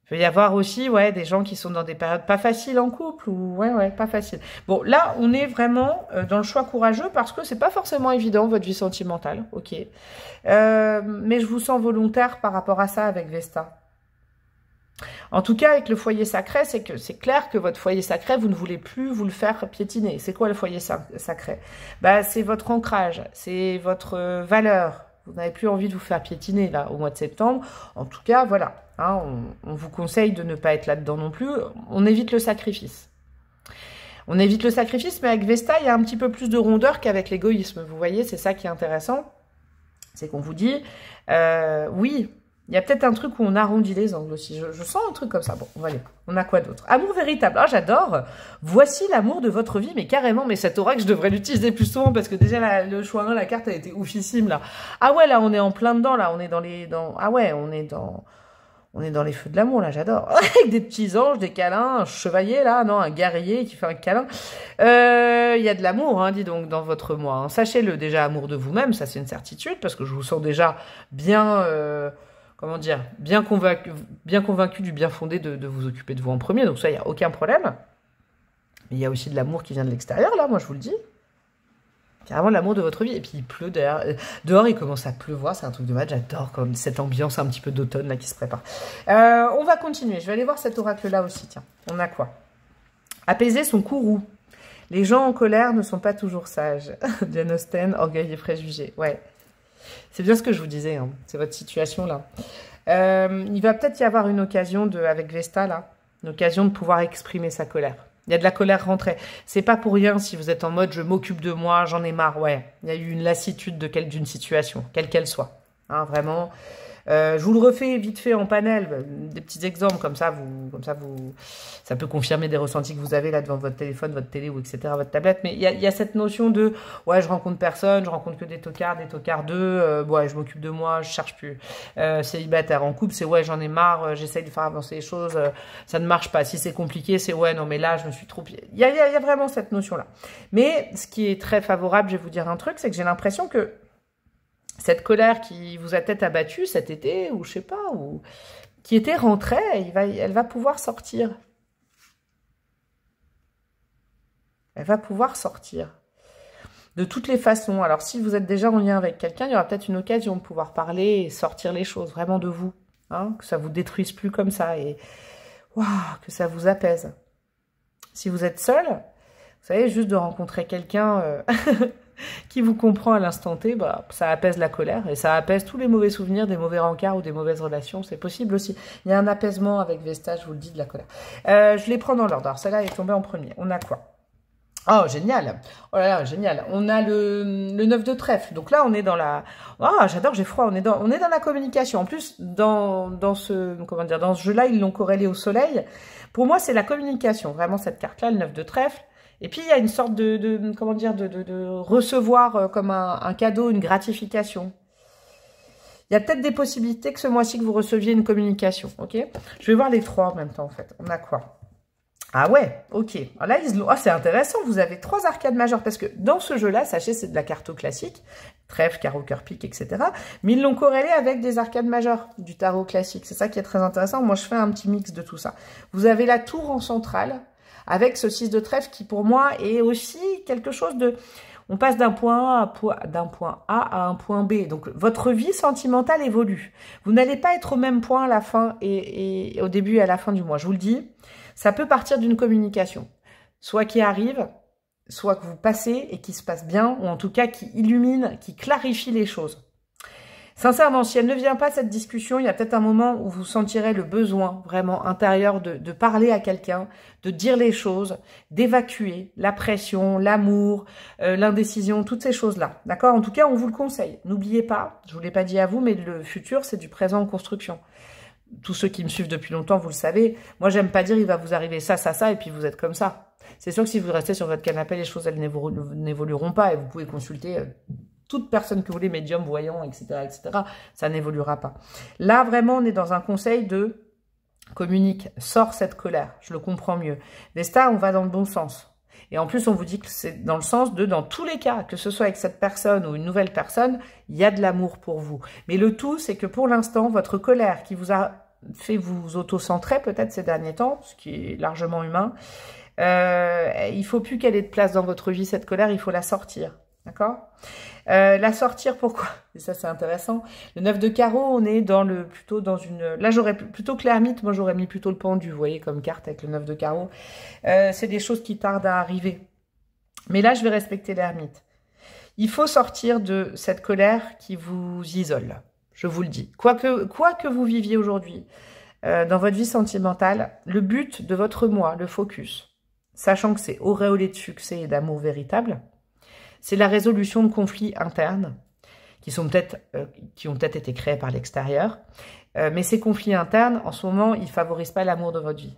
Il peut y avoir aussi, ouais, des gens qui sont dans des périodes pas faciles en couple, ou, ouais, pas facile. Bon, là, on est vraiment dans le choix courageux parce que c'est pas forcément évident, votre vie sentimentale, ok. Mais je vous sens volontaire par rapport à ça avec Vesta. En tout cas, avec le foyer sacré, c'est clair que votre foyer sacré, vous ne voulez plus vous le faire piétiner. C'est quoi le foyer sacré? Bah, c'est votre ancrage, c'est votre valeur. Vous n'avez plus envie de vous faire piétiner, là, au mois de septembre. En tout cas, voilà. Hein, on vous conseille de ne pas être là-dedans non plus. On évite le sacrifice. On évite le sacrifice, mais avec Vesta, il y a un petit peu plus de rondeur qu'avec l'égoïsme. Vous voyez, c'est ça qui est intéressant. C'est qu'on vous dit, oui, Il y a peut-être un truc où on arrondit les angles aussi. Je sens un truc comme ça. Bon, on va aller. On a quoi d'autre? Amour véritable. Ah, j'adore. Voici l'amour de votre vie, mais carrément. Mais cet oracle, je devrais l'utiliser plus souvent parce que déjà, le choix 1, la carte a été oufissime, là. Ah ouais, là, on est en plein dedans, là. On est ah ouais, on est dans les feux de l'amour, là, j'adore. Avec des petits anges, des câlins, un chevalier, là, non, un guerrier qui fait un câlin. Il y a de l'amour, hein, dis donc, dans votre moi. Hein. Sachez-le, déjà, amour de vous-même, ça c'est une certitude, parce que je vous sens déjà bien, comment dire, bien convaincu du bien fondé de vous occuper de vous en premier, donc ça, il n'y a aucun problème. Mais il y a aussi de l'amour qui vient de l'extérieur, là, moi, je vous le dis. Carrément l'amour de votre vie. Et puis il pleut dehors, il commence à pleuvoir, c'est un truc de mal, j'adore comme cette ambiance un petit peu d'automne là qui se prépare. On va continuer, je vais aller voir cet oracle là aussi, tiens. On a quoi? Apaiser son courroux. Les gens en colère ne sont pas toujours sages. Jane Austen, orgueil et préjugés. Ouais, c'est bien ce que je vous disais, hein. C'est votre situation là. Il va peut-être y avoir une occasion avec Vesta là, une occasion de pouvoir exprimer sa colère. Il y a de la colère rentrée. C'est pas pour rien si vous êtes en mode « je m'occupe de moi, j'en ai marre ». Ouais, il y a eu une lassitude d'une situation, quelle qu'elle soit. Hein, vraiment. Je vous le refais vite fait en panel, des petits exemples comme ça, ça peut confirmer des ressentis que vous avez là devant votre téléphone, votre télé ou etc., votre tablette. Mais il y a cette notion de « ouais, je rencontre personne, je rencontre que des tocards 2, ouais, je m'occupe de moi, je cherche plus. Célibataire en couple, c'est « ouais, j'en ai marre, j'essaye de faire avancer les choses, ça ne marche pas. Si c'est compliqué, c'est « ouais, non, mais là, je me suis trop... » Il y a vraiment cette notion-là. Mais ce qui est très favorable, je vais vous dire un truc, c'est que j'ai l'impression que cette colère qui vous a peut-être abattu cet été, ou je sais pas, ou qui était rentrée, elle va pouvoir sortir. Elle va pouvoir sortir. De toutes les façons. Alors, si vous êtes déjà en lien avec quelqu'un, il y aura peut-être une occasion de pouvoir parler et sortir les choses, vraiment de vous. Hein, que ça vous détruise plus comme ça et waouh, que ça vous apaise. Si vous êtes seul, vous savez, juste de rencontrer quelqu'un... qui vous comprend à l'instant T, bah, ça apaise la colère et ça apaise tous les mauvais souvenirs, des mauvais rencarts ou des mauvaises relations. C'est possible aussi. Il y a un apaisement avec Vesta, je vous le dis, de la colère. Je les prends dans l'ordre. Alors, celle-là est tombée en premier. On a quoi? Oh, génial. Oh là là, génial. On a le 9 de trèfle. Donc là, on est dans la... Ah, j'adore, j'ai froid. On est dans la communication. En plus, dans ce jeu-là, ils l'ont corrélé au soleil. Pour moi, c'est la communication. Vraiment, cette carte-là, le 9 de trèfle. Et puis, il y a une sorte de recevoir comme un cadeau, une gratification. Il y a peut-être des possibilités que ce mois-ci, que vous receviez une communication, ok? Je vais voir les trois en même temps, en fait. On a quoi? Ah ouais, ok. Alors là, c'est intéressant, vous avez 3 arcades majeures, parce que dans ce jeu-là, sachez, c'est de la carto classique, trèfle, carreau, cœur, pique, etc. Mais ils l'ont corrélé avec des arcades majeures du tarot classique. C'est ça qui est très intéressant. Moi, je fais un petit mix de tout ça. Vous avez la tour en centrale, avec ce 6 de trèfle qui, pour moi, est aussi quelque chose de... On passe d'un point A à un point B. Donc, votre vie sentimentale évolue. Vous n'allez pas être au même point à la fin et au début et à la fin du mois. Je vous le dis, ça peut partir d'une communication. Soit qui arrive, soit que vous passez et qui se passe bien, ou en tout cas qui illumine, qui clarifie les choses. Sincèrement, si elle ne vient pas, cette discussion, il y a peut-être un moment où vous sentirez le besoin vraiment intérieur de parler à quelqu'un, de dire les choses, d'évacuer la pression, l'amour, l'indécision, toutes ces choses-là. D'accord? En tout cas, on vous le conseille. N'oubliez pas, je ne vous l'ai pas dit à vous, mais le futur, c'est du présent en construction. Tous ceux qui me suivent depuis longtemps, vous le savez. Moi, j'aime pas dire il va vous arriver ça, ça, ça, et puis vous êtes comme ça. C'est sûr que si vous restez sur votre canapé, les choses, elles n'évolueront pas, et vous pouvez consulter... toute personne que vous voulez, médium, voyant, etc., ça n'évoluera pas. Là, vraiment, on est dans un conseil de communique, sors cette colère, je le comprends mieux. Vesta, on va dans le bon sens. Et en plus, on vous dit que c'est dans le sens de, dans tous les cas, que ce soit avec cette personne ou une nouvelle personne, il y a de l'amour pour vous. Mais le tout, c'est que pour l'instant, votre colère qui vous a fait vous auto-centrer peut-être ces derniers temps, ce qui est largement humain, il ne faut plus qu'elle ait de place dans votre vie, cette colère, il faut la sortir. D'accord? La sortir, pourquoi? Et ça, c'est intéressant. Le 9 de carreau, on est plutôt dans une... Là, j'aurais plutôt que l'ermite, moi, j'aurais mis plutôt le pendu, vous voyez, comme carte avec le 9 de carreau. C'est des choses qui tardent à arriver. Mais là, je vais respecter l'ermite. Il faut sortir de cette colère qui vous isole. Je vous le dis. Quoi que vous viviez aujourd'hui, dans votre vie sentimentale, le but de votre moi, le focus, sachant que c'est auréolé de succès et d'amour véritable, c'est la résolution de conflits internes qui ont peut-être été créés par l'extérieur. Mais ces conflits internes, en ce moment, ils ne favorisent pas l'amour de votre vie.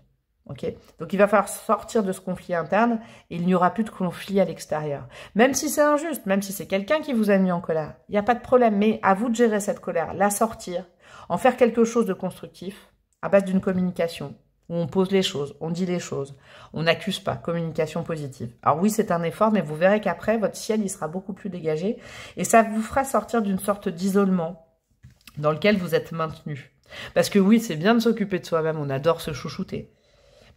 Okay, donc, il va falloir sortir de ce conflit interne et il n'y aura plus de conflit à l'extérieur. Même si c'est injuste, même si c'est quelqu'un qui vous a mis en colère, il n'y a pas de problème. Mais à vous de gérer cette colère, la sortir, en faire quelque chose de constructif à base d'une communication où on pose les choses, on dit les choses, on n'accuse pas, communication positive. Alors oui, c'est un effort, mais vous verrez qu'après, votre ciel, il sera beaucoup plus dégagé et ça vous fera sortir d'une sorte d'isolement dans lequel vous êtes maintenu. Parce que oui, c'est bien de s'occuper de soi-même, on adore se chouchouter.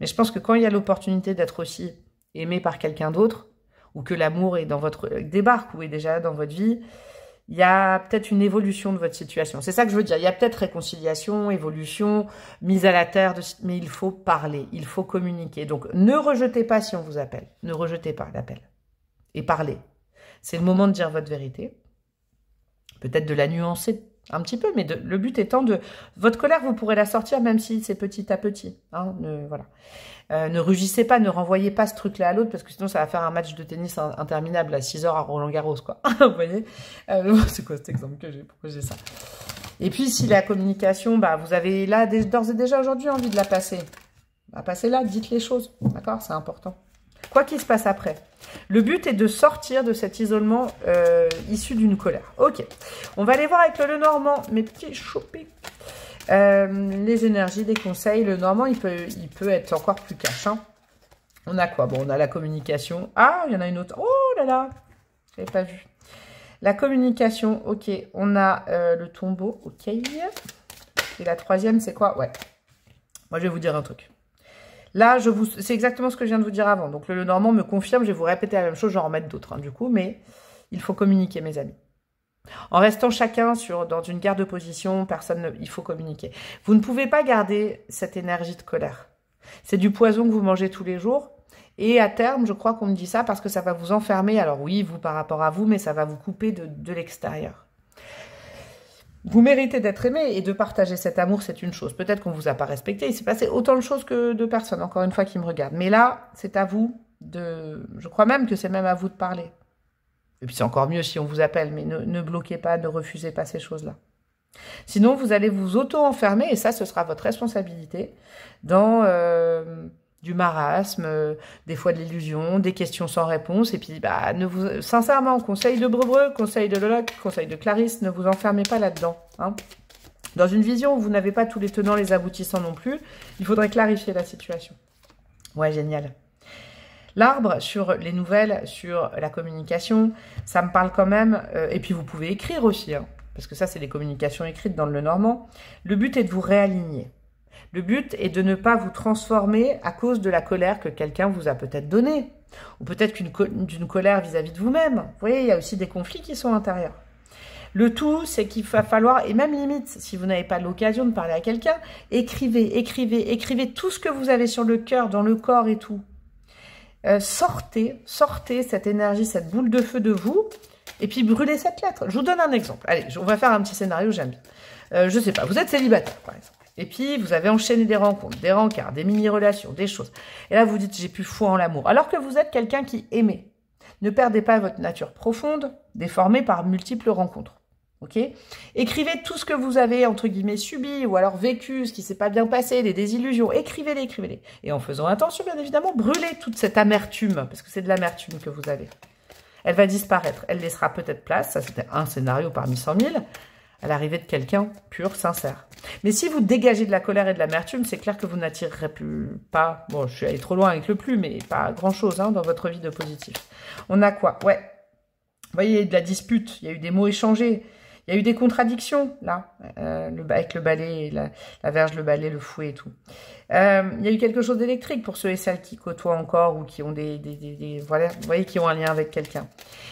Mais je pense que quand il y a l'opportunité d'être aussi aimé par quelqu'un d'autre, ou que l'amour est dans votre débarque ou est déjà dans votre vie, il y a peut-être une évolution de votre situation. C'est ça que je veux dire. Il y a peut-être réconciliation, évolution, mise à la terre, mais il faut parler, il faut communiquer. Donc, ne rejetez pas si on vous appelle. Ne rejetez pas l'appel. Et parlez. C'est le moment de dire votre vérité. Peut-être de la nuancer un petit peu, mais le but étant de... Votre colère, vous pourrez la sortir même si c'est petit à petit. Hein, voilà. Ne rugissez pas, ne renvoyez pas ce truc-là à l'autre, parce que sinon ça va faire un match de tennis interminable à 6 heures à Roland-Garros, quoi. Vous voyez, c'est quoi cet exemple que j'ai? Pourquoi j'ai ça? Et puis, si la communication, bah, vous avez là, d'ores et déjà aujourd'hui, envie de la passer. Bah, passez-la, dites les choses, d'accord? C'est important. Quoi qu'il se passe après. Le but est de sortir de cet isolement issu d'une colère. Ok, on va aller voir avec le Lenormand, mes petits choupis. Les énergies, des conseils. Le Normand, il peut être encore plus cash. Hein. On a quoi? Bon, on a la communication. Ah, il y en a une autre. Oh là là, je n'avais pas vu. La communication, ok. On a le tombeau, ok. Et la troisième, c'est quoi? Ouais. Moi, je vais vous dire un truc. Là, c'est exactement ce que je viens de vous dire avant. Donc, le Lenormand me confirme, je vais vous répéter la même chose, je vais en remettre d'autres, hein, du coup. Mais il faut communiquer, mes amis. En restant chacun dans une guerre de position, il faut communiquer. Vous ne pouvez pas garder cette énergie de colère. C'est du poison que vous mangez tous les jours. Et à terme, je crois qu'on me dit ça parce que ça va vous enfermer. Alors oui, vous par rapport à vous, mais ça va vous couper de l'extérieur. Vous méritez d'être aimé et de partager cet amour, c'est une chose. Peut-être qu'on ne vous a pas respecté. Il s'est passé autant de choses que de personnes, encore une fois, qui me regardent. Mais là, c'est à vous de... Je crois même que c'est même à vous de parler. Et puis c'est encore mieux si on vous appelle, mais ne bloquez pas, ne refusez pas ces choses-là. Sinon, vous allez vous auto-enfermer, et ça, ce sera votre responsabilité, dans du marasme, des fois de l'illusion, des questions sans réponse, et puis, bah, sincèrement, conseil de Brebreu, conseil de Loloc, conseil de Clarisse, ne vous enfermez pas là-dedans. Hein. Dans une vision où vous n'avez pas tous les tenants, les aboutissants non plus, il faudrait clarifier la situation. Ouais, génial. L'arbre, sur les nouvelles, sur la communication, ça me parle quand même. Et puis, vous pouvez écrire aussi, hein, parce que ça, c'est des communications écrites dans le Lenormand. Le but est de vous réaligner. Le but est de ne pas vous transformer à cause de la colère que quelqu'un vous a peut-être donnée. Ou peut-être d'une colère vis-à-vis de vous-même. Vous voyez, il y a aussi des conflits qui sont intérieurs. Le tout, c'est qu'il va falloir, et même limite, si vous n'avez pas l'occasion de parler à quelqu'un, écrivez tout ce que vous avez sur le cœur, dans le corps et tout. Sortez cette énergie, cette boule de feu de vous, et puis brûlez cette lettre. Je vous donne un exemple. Allez, on va faire un petit scénario, j'aime bien. Je sais pas, vous êtes célibataire, par exemple. Et puis, vous avez enchaîné des rencontres, des rencarts, des mini-relations, des choses. Et là, vous dites, j'ai plus foi en l'amour. Alors que vous êtes quelqu'un qui aimait. Ne perdez pas votre nature profonde, déformée par multiples rencontres. Ok? Écrivez tout ce que vous avez, entre guillemets, subi, ou alors vécu, ce qui s'est pas bien passé, les désillusions. Écrivez-les, écrivez-les. Et en faisant attention, bien évidemment, brûlez toute cette amertume, parce que c'est de l'amertume que vous avez. Elle va disparaître. Elle laissera peut-être place, ça c'était un scénario parmi 100 000, à l'arrivée de quelqu'un pur, sincère. Mais si vous dégagez de la colère et de l'amertume, c'est clair que vous n'attirerez plus pas, bon, je suis allée trop loin avec le plus, mais pas grand-chose hein, dans votre vie de positif. On a quoi? Ouais. Vous voyez, il y a eu de la dispute, il y a eu des mots échangés. Il y a eu des contradictions, là, avec le balai, la verge, le balai, le fouet et tout. Il y a eu quelque chose d'électrique pour ceux et celles qui côtoient encore ou qui ont voilà, vous voyez, qui ont un lien avec quelqu'un.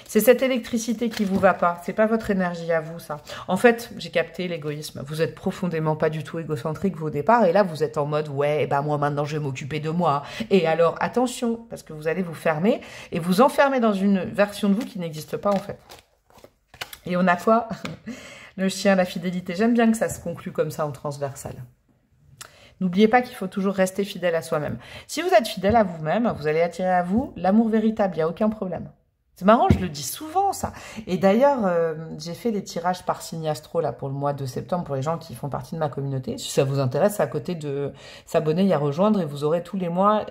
C'est cette électricité qui vous va pas. C'est pas votre énergie à vous, ça. En fait, j'ai capté l'égoïsme. Vous êtes profondément pas du tout égocentrique au départ. Et là, vous êtes en mode, ouais, bah moi, maintenant, je vais m'occuper de moi. Et alors, attention, parce que vous allez vous fermer et vous enfermer dans une version de vous qui n'existe pas, en fait. Et on a quoi? Le chien, la fidélité. J'aime bien que ça se conclue comme ça en transversal. N'oubliez pas qu'il faut toujours rester fidèle à soi-même. Si vous êtes fidèle à vous-même, vous allez attirer à vous l'amour véritable. Il n'y a aucun problème. C'est marrant, je le dis souvent, ça. Et d'ailleurs, j'ai fait les tirages par signe astro là, pour le mois de septembre, pour les gens qui font partie de ma communauté. Si ça vous intéresse, à côté de s'abonner, il y a rejoindre, et vous aurez tous les mois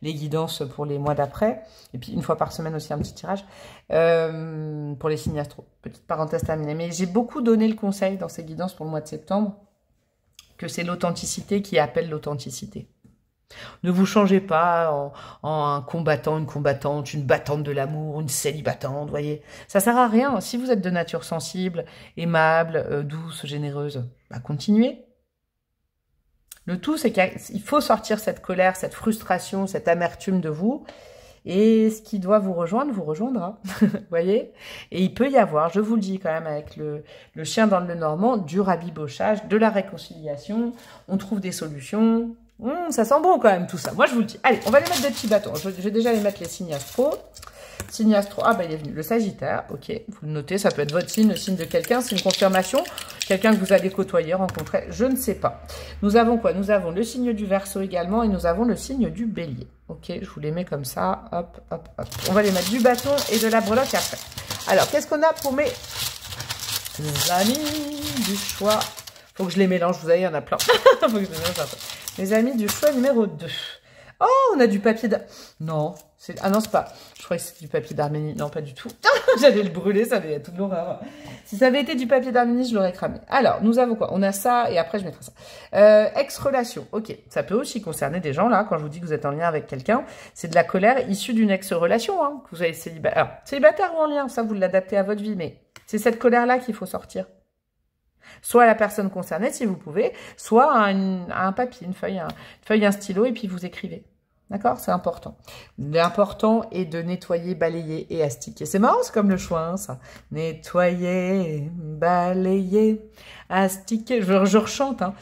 les guidances pour les mois d'après. Et puis, une fois par semaine aussi, un petit tirage pour les signes astro. Petite parenthèse terminée. Mais j'ai beaucoup donné le conseil dans ces guidances pour le mois de septembre, que c'est l'authenticité qui appelle l'authenticité. Ne vous changez pas en un combattant, une combattante, une battante de l'amour, une célibatante, voyez. Ça sert à rien. Si vous êtes de nature sensible, aimable, douce, généreuse, bah continuez. Le tout, c'est qu'il faut sortir cette colère, cette frustration, cette amertume de vous. Et ce qui doit vous rejoindre, vous rejoindra. Voyez. Et il peut y avoir, je vous le dis quand même, avec le chien dans le Normand, du rabibochage, de la réconciliation. On trouve des solutions. Ça sent bon quand même tout ça. Moi je vous le dis. Allez, on va les mettre des petits bâtons. Je vais déjà les mettre les signes astro. Signe astro, ah bah il est venu. Le Sagittaire, ok. Vous le notez, ça peut être votre signe, le signe de quelqu'un. C'est une confirmation. Quelqu'un que vous allez côtoyer, rencontrer, je ne sais pas. Nous avons quoi? Nous avons le signe du Verseau également et nous avons le signe du Bélier. Ok, je vous les mets comme ça. Hop, hop, hop. On va les mettre du bâton et de la breloque après. Alors, qu'est-ce qu'on a pour mes amis du choix? Faut que je les mélange, vous savez, il y en a plein. Faut que je les mélange un peu. Les amis du choix numéro 2. Oh, on a du papier Non, ah non, c'est pas... Je crois que c'est du papier d'Arménie. Non, pas du tout. J'allais le brûler, ça avait toute l'horreur. Si ça avait été du papier d'Arménie, je l'aurais cramé. Alors, nous avons quoi? On a ça, et après, je mettrai ça. Ex-relation. Ok, ça peut aussi concerner des gens, là, quand je vous dis que vous êtes en lien avec quelqu'un. C'est de la colère issue d'une ex-relation, hein, que vous avez célibataire. Alors, célibataire ou en lien, ça, vous l'adaptez à votre vie, mais c'est cette colère-là qu'il faut sortir. Soit à la personne concernée, si vous pouvez, soit à un papier, une feuille, un stylo, et puis vous écrivez. D'accord? C'est important. L'important est de nettoyer, balayer et astiquer. C'est marrant, c'est comme le chouin, ça. Nettoyer, balayer, astiquer. Je rechante, hein.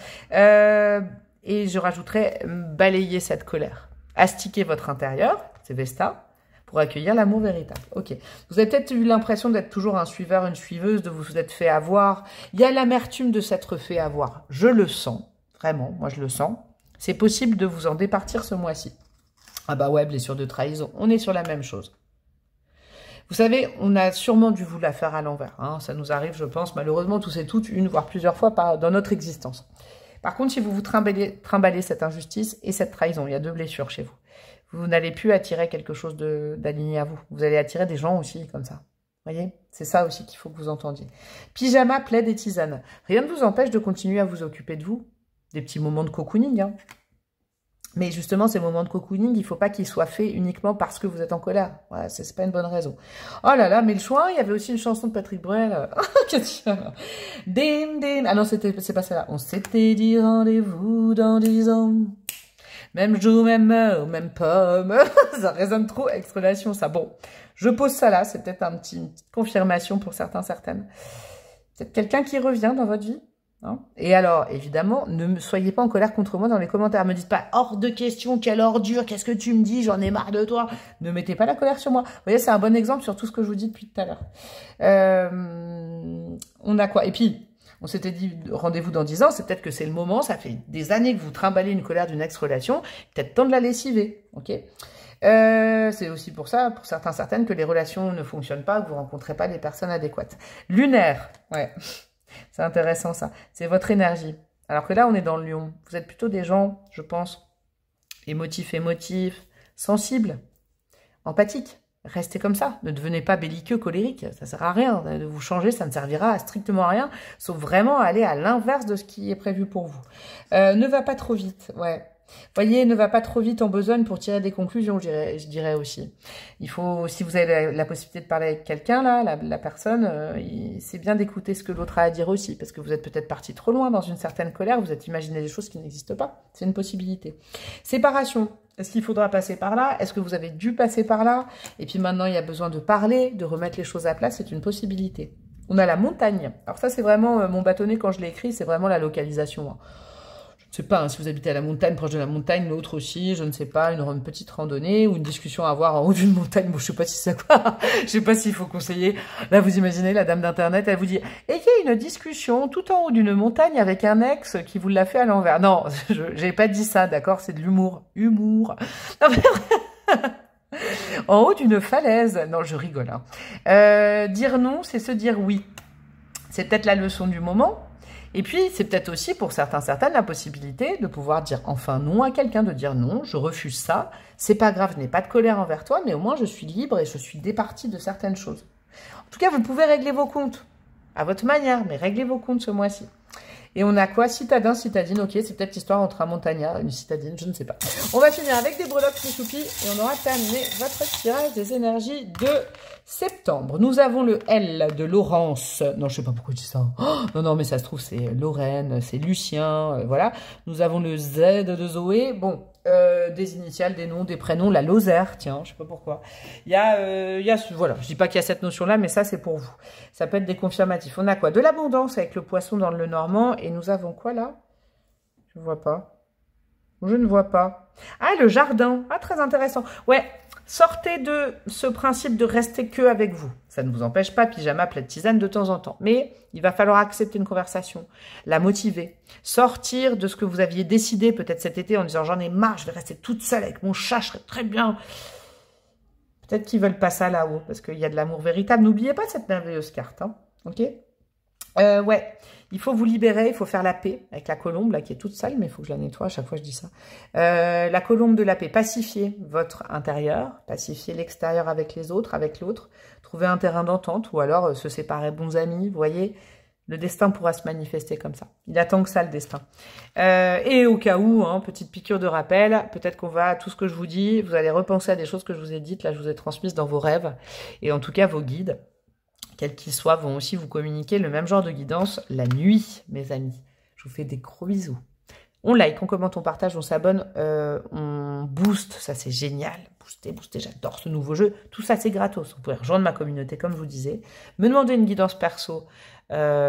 Et je rajouterai balayer cette colère. Astiquer votre intérieur, c'est Vesta, pour accueillir l'amour véritable. Ok. Vous avez peut-être eu l'impression d'être toujours un suiveur, une suiveuse, de vous être fait avoir. Il y a l'amertume de s'être fait avoir. Je le sens. Vraiment, moi je le sens. C'est possible de vous en départir ce mois-ci. Ah bah ouais, blessure de trahison. On est sur la même chose. Vous savez, on a sûrement dû vous la faire à l'envers. Hein. Ça nous arrive, je pense, malheureusement, tous et toutes, une voire plusieurs fois dans notre existence. Par contre, si vous vous trimballez cette injustice et cette trahison, il y a 2 blessures chez vous. Vous n'allez plus attirer quelque chose d'aligné à vous. Vous allez attirer des gens aussi comme ça. Vous voyez? C'est ça aussi qu'il faut que vous entendiez. Pyjama, plaid et tisane. Rien ne vous empêche de continuer à vous occuper de vous. Des petits moments de cocooning, hein. Mais justement, ces moments de cocooning, il ne faut pas qu'ils soient faits uniquement parce que vous êtes en colère. Voilà, c'est pas une bonne raison. Oh là là, mais le chouin, il y avait aussi une chanson de Patrick Bruel. Dim, dim. Ah non, c'est pas celle-là. On s'était dit rendez-vous dans 10 ans. Même jour, même heure, même pomme. Ça résonne trop, ex-relation, ça. Bon, je pose ça là. C'est peut-être une petite confirmation pour certains, certaines. C'est quelqu'un qui revient dans votre vie. Hein? Et alors, évidemment, ne soyez pas en colère contre moi dans les commentaires. Me dites pas, hors de question, quelle ordure, qu'est-ce que tu me dis, j'en ai marre de toi. Ne mettez pas la colère sur moi. Vous voyez, c'est un bon exemple sur tout ce que je vous dis depuis tout à l'heure. On a quoi? Et puis, on s'était dit, rendez-vous dans 10 ans, c'est peut-être que c'est le moment, ça fait des années que vous trimballez une colère d'une ex-relation, peut-être temps de la lessiver, ok? C'est aussi pour ça, pour certains, certaines, que les relations ne fonctionnent pas, que vous ne rencontrez pas les personnes adéquates. Lunaire, ouais. C'est intéressant ça. C'est votre énergie. Alors que là, on est dans le lion. Vous êtes plutôt des gens, je pense, émotifs, sensibles, empathiques. Restez comme ça. Ne devenez pas belliqueux, colérique. Ça sert à rien. De vous changer, ça ne servira à strictement rien. Sauf vraiment aller à l'inverse de ce qui est prévu pour vous. Ne va pas trop vite. Ouais. Voyez, ne va pas trop vite en besogne pour tirer des conclusions, je dirais aussi. Il faut, si vous avez la possibilité de parler avec quelqu'un, là, la personne, c'est bien d'écouter ce que l'autre a à dire aussi, parce que vous êtes peut-être parti trop loin dans une certaine colère, vous êtes imaginé des choses qui n'existent pas. C'est une possibilité. Séparation. Est-ce qu'il faudra passer par là? Est-ce que vous avez dû passer par là? Et puis maintenant, il y a besoin de parler, de remettre les choses à plat, c'est une possibilité. On a la montagne. Alors ça, c'est vraiment, mon bâtonnet, quand je l'ai écrit, c'est vraiment la localisation, hein. Je ne sais pas, hein, si vous habitez à la montagne, proche de la montagne, l'autre aussi, je ne sais pas, une petite randonnée ou une discussion à avoir en haut d'une montagne. Bon, je sais pas si c'est quoi, je sais pas s'il faut conseiller. Là, vous imaginez, la dame d'internet, elle vous dit, ayez une discussion tout en haut d'une montagne avec un ex qui vous l'a fait à l'envers. Non, j'ai pas dit ça, d'accord, c'est de l'humour. Humour. En haut d'une falaise. Non, je rigole. Hein. Dire non, c'est se dire oui. C'est peut-être la leçon du moment. Et puis, c'est peut-être aussi pour certains, certaines, la possibilité de pouvoir dire enfin non à quelqu'un, de dire non, je refuse ça. C'est pas grave, je n'ai pas de colère envers toi, mais au moins je suis libre et je suis départie de certaines choses. En tout cas, vous pouvez régler vos comptes à votre manière, mais réglez vos comptes ce mois-ci. Et on a quoi? Citadin, citadine, ok, c'est peut-être l'histoire entre un montagnard et une citadine, je ne sais pas. On va finir avec des breloques choupi et on aura terminé votre tirage des énergies de septembre. Nous avons le L de Laurence. Non, je sais pas pourquoi je dis ça. Oh, non, non, mais ça se trouve, c'est Lorraine, c'est Lucien, voilà. Nous avons le Z de Zoé. Bon, des initiales, des noms, des prénoms, la Lozère, tiens, je sais pas pourquoi. Voilà, je dis pas qu'il y a cette notion-là, mais ça, c'est pour vous. Ça peut être des confirmatifs. On a quoi? De l'abondance avec le poisson dans le Normand. Et nous avons quoi, là? Je ne vois pas. Je ne vois pas. Ah, le jardin. Ah, très intéressant. Ouais, sortez de ce principe de rester que avec vous. Ça ne vous empêche pas, pyjama, plaid, tisane de temps en temps. Mais il va falloir accepter une conversation, la motiver, sortir de ce que vous aviez décidé peut-être cet été en disant « j'en ai marre, je vais rester toute seule avec mon chat, je serai très bien ». Peut-être qu'ils veulent pas ça là-haut, parce qu'il y a de l'amour véritable. N'oubliez pas cette merveilleuse carte, hein, ok? Ouais, il faut vous libérer, il faut faire la paix avec la colombe, là, qui est toute sale, mais il faut que je la nettoie, à chaque fois je dis ça. La colombe de la paix, pacifier votre intérieur, pacifier l'extérieur avec les autres, avec l'autre, trouver un terrain d'entente, ou alors se séparer bons amis, vous voyez, le destin pourra se manifester comme ça. Il attend que ça, le destin. Et au cas où, hein, petite piqûre de rappel, peut-être qu'on va, tout ce que je vous dis, vous allez repenser à des choses que je vous ai dites, là, je vous ai transmises dans vos rêves, et en tout cas, vos guides, quels qu'ils soient, vont aussi vous communiquer le même genre de guidance la nuit, mes amis. Je vous fais des gros bisous. On like, on commente, on partage, on s'abonne, on booste, ça c'est génial. Booster, j'adore ce nouveau jeu. Tout ça c'est gratos. Vous pouvez rejoindre ma communauté comme je vous disais. Me demander une guidance perso